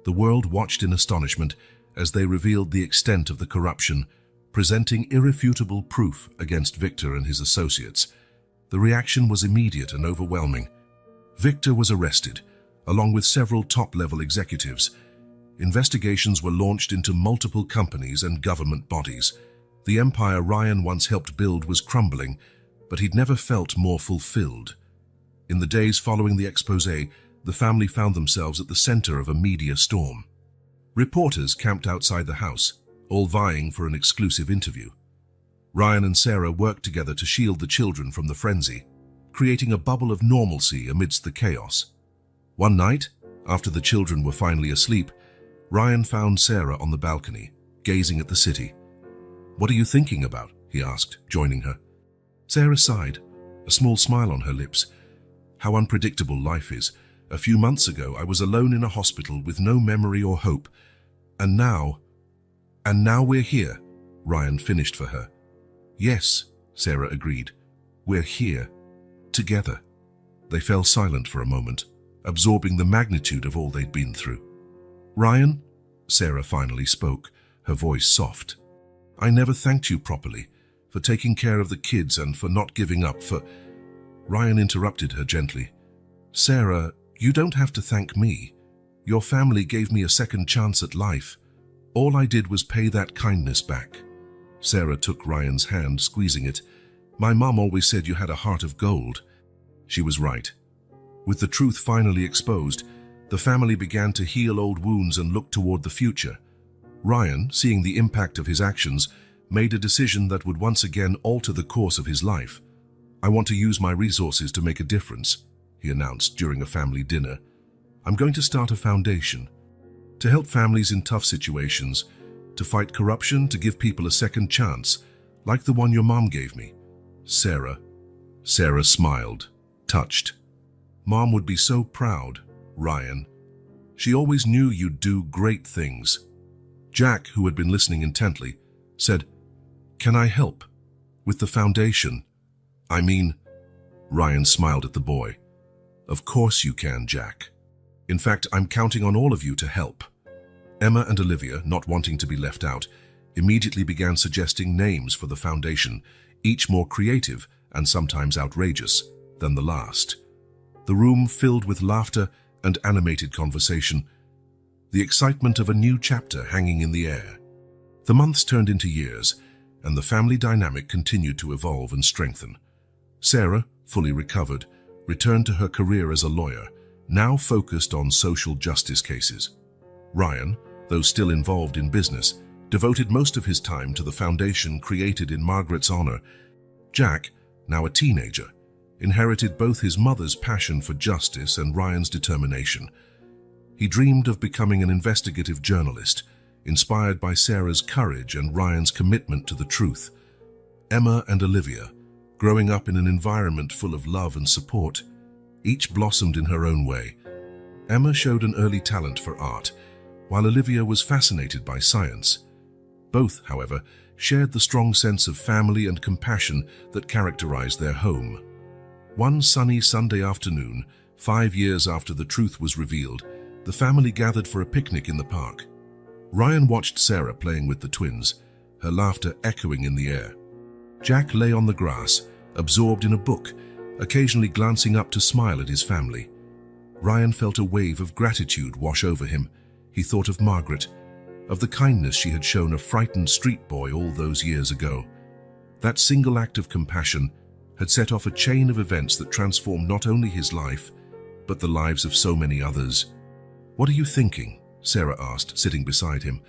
The world watched in astonishment as they revealed the extent of the corruption, presenting irrefutable proof against Victor and his associates. The reaction was immediate and overwhelming. Victor was arrested, along with several top-level executives. Investigations were launched into multiple companies and government bodies. The empire Ryan once helped build was crumbling, but he'd never felt more fulfilled. In the days following the expose, the family found themselves at the center of a media storm. Reporters camped outside the house, all vying for an exclusive interview. Ryan and Sarah worked together to shield the children from the frenzy, creating a bubble of normalcy amidst the chaos. One night, after the children were finally asleep, Ryan found Sarah on the balcony, gazing at the city. "What are you thinking about?" he asked, joining her. Sarah sighed, a small smile on her lips. "How unpredictable life is. A few months ago, I was alone in a hospital with no memory or hope. And now we're here," Ryan finished for her. "Yes," Sarah agreed. "We're here. Together." They fell silent for a moment, absorbing the magnitude of all they'd been through. "Ryan," Sarah finally spoke, her voice soft. "I never thanked you properly, for taking care of the kids and for not giving up, for—" Ryan interrupted her gently. "Sarah, you don't have to thank me. Your family gave me a second chance at life. All I did was pay that kindness back." Sarah took Ryan's hand, squeezing it. "My mom always said you had a heart of gold." She was right. With the truth finally exposed, the family began to heal old wounds and look toward the future. Ryan, seeing the impact of his actions, made a decision that would once again alter the course of his life. "I want to use my resources to make a difference," he announced during a family dinner. "I'm going to start a foundation to help families in tough situations, to fight corruption, to give people a second chance, like the one your mom gave me." Sarah smiled, touched. "Mom would be so proud, Ryan. She always knew you'd do great things." Jack, who had been listening intently, said, "Can I help? With the foundation? I mean—" Ryan smiled at the boy. "Of course you can, Jack. In fact, I'm counting on all of you to help." Emma and Olivia, not wanting to be left out, immediately began suggesting names for the foundation, each more creative and sometimes outrageous than the last. The room filled with laughter and animated conversation, the excitement of a new chapter hanging in the air. The months turned into years, and the family dynamic continued to evolve and strengthen. Sarah, fully recovered, returned to her career as a lawyer, now focused on social justice cases. Ryan, though still involved in business, devoted most of his time to the foundation created in Margaret's honor. Jack, now a teenager, inherited both his mother's passion for justice and Ryan's determination. He dreamed of becoming an investigative journalist, inspired by Sarah's courage and Ryan's commitment to the truth. Emma and Olivia, growing up in an environment full of love and support, each blossomed in her own way. Emma showed an early talent for art, while Olivia was fascinated by science. Both, however, shared the strong sense of family and compassion that characterized their home. One sunny Sunday afternoon, 5 years after the truth was revealed, the family gathered for a picnic in the park. Ryan watched Sarah playing with the twins, her laughter echoing in the air. Jack lay on the grass, absorbed in a book, occasionally glancing up to smile at his family. Ryan felt a wave of gratitude wash over him. He thought of Margaret, of the kindness she had shown a frightened street boy all those years ago. That single act of compassion had set off a chain of events that transformed not only his life, but the lives of so many others. "What are you thinking?" Sarah asked, sitting beside him.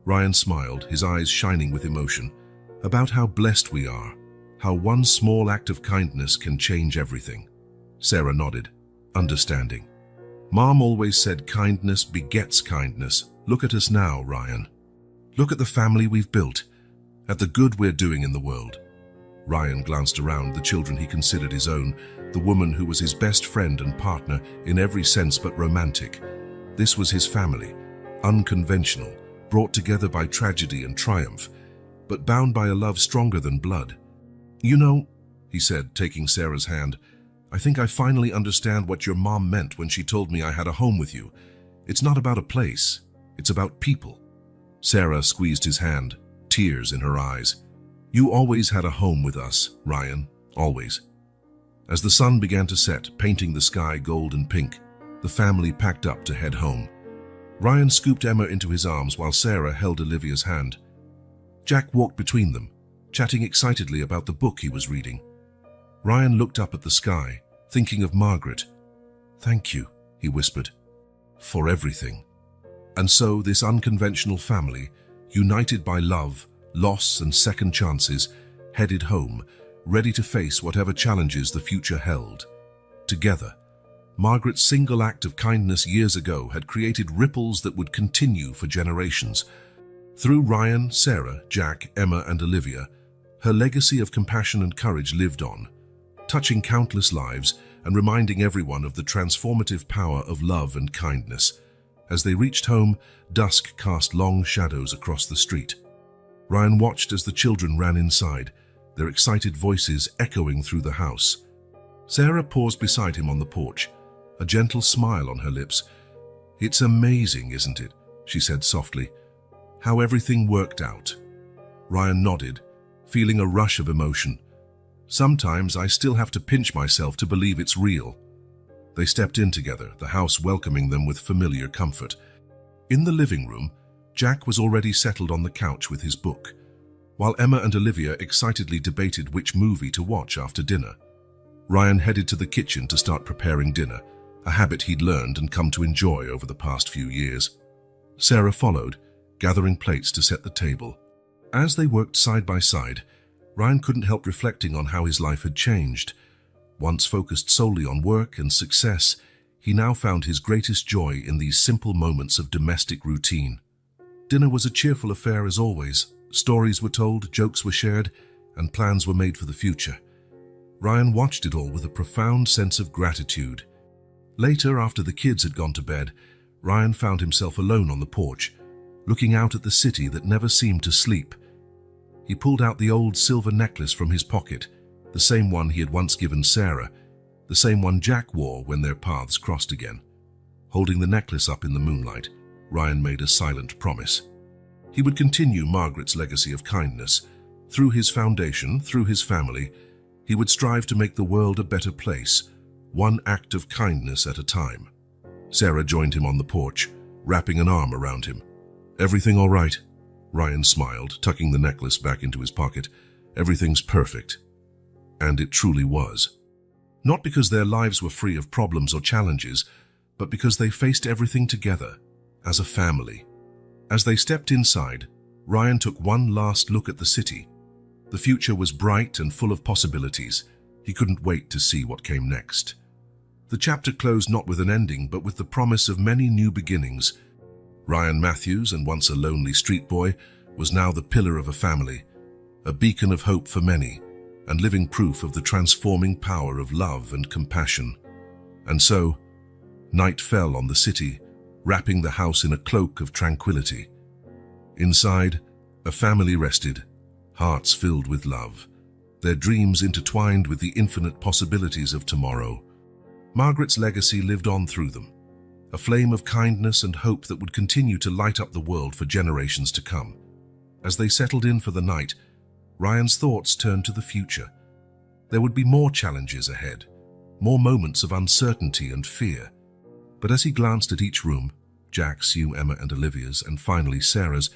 Ryan smiled, his eyes shining with emotion. "About how blessed we are, how one small act of kindness can change everything." Sarah nodded, understanding. "Mom always said kindness begets kindness. Look at us now, Ryan. Look at the family we've built, at the good we're doing in the world." Ryan glanced around the children he considered his own, the woman who was his best friend and partner in every sense but romantic. This was his family, unconventional, brought together by tragedy and triumph, but bound by a love stronger than blood. "You know," he said, taking Sarah's hand, "I think I finally understand what your mom meant when she told me I had a home with you. It's not about a place, it's about people." Sarah squeezed his hand, tears in her eyes. "You always had a home with us, Ryan, always." As the sun began to set, painting the sky gold and pink, The family packed up to head home. Ryan scooped Emma into his arms while Sarah held Olivia's hand. Jack walked between them, chatting excitedly about the book he was reading. Ryan looked up at the sky, thinking of Margaret. "Thank you," he whispered, "for everything." And so this unconventional family, united by love, loss, and second chances, headed home, ready to face whatever challenges the future held. Together, Margaret's single act of kindness years ago had created ripples that would continue for generations. Through Ryan, Sarah, Jack, Emma, and Olivia, her legacy of compassion and courage lived on, touching countless lives and reminding everyone of the transformative power of love and kindness. As they reached home, dusk cast long shadows across the street. Ryan watched as the children ran inside, their excited voices echoing through the house. Sarah paused beside him on the porch, a gentle smile on her lips. "It's amazing, isn't it?" she said softly. "How everything worked out." Ryan nodded, feeling a rush of emotion. "Sometimes I still have to pinch myself to believe it's real." They stepped in together, the house welcoming them with familiar comfort. In the living room, Jack was already settled on the couch with his book, while Emma and Olivia excitedly debated which movie to watch after dinner. Ryan headed to the kitchen to start preparing dinner, a habit he'd learned and come to enjoy over the past few years. Sarah followed, gathering plates to set the table. As they worked side by side, Ryan couldn't help reflecting on how his life had changed. Once focused solely on work and success, he now found his greatest joy in these simple moments of domestic routine. Dinner was a cheerful affair as always. Stories were told, jokes were shared, and plans were made for the future. Ryan watched it all with a profound sense of gratitude. Later, after the kids had gone to bed, Ryan found himself alone on the porch, looking out at the city that never seemed to sleep. He pulled out the old silver necklace from his pocket, the same one he had once given Sarah, the same one Jack wore when their paths crossed again. Holding the necklace up in the moonlight, Ryan made a silent promise. He would continue Margaret's legacy of kindness. Through his foundation, through his family, he would strive to make the world a better place, one act of kindness at a time. Sarah joined him on the porch, wrapping an arm around him. "Everything all right?" Ryan smiled, tucking the necklace back into his pocket. "Everything's perfect." And it truly was. Not because their lives were free of problems or challenges, but because they faced everything together, as a family. As they stepped inside, Ryan took one last look at the city. The future was bright and full of possibilities. He couldn't wait to see what came next. The chapter closed not with an ending, but with the promise of many new beginnings. Ryan Matthews, and once a lonely street boy, was now the pillar of a family, a beacon of hope for many, and living proof of the transforming power of love and compassion. And so, night fell on the city, wrapping the house in a cloak of tranquility. Inside, a family rested, hearts filled with love, their dreams intertwined with the infinite possibilities of tomorrow. Margaret's legacy lived on through them, a flame of kindness and hope that would continue to light up the world for generations to come. As they settled in for the night, Ryan's thoughts turned to the future. There would be more challenges ahead, more moments of uncertainty and fear. But as he glanced at each room, Jack's, Hugh, Emma and Olivia's, and finally Sarah's,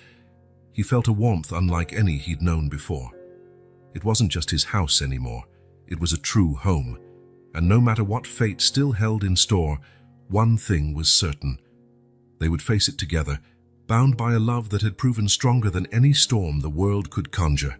he felt a warmth unlike any he'd known before. It wasn't just his house anymore, it was a true home. And no matter what fate still held in store, one thing was certain. They would face it together, bound by a love that had proven stronger than any storm the world could conjure.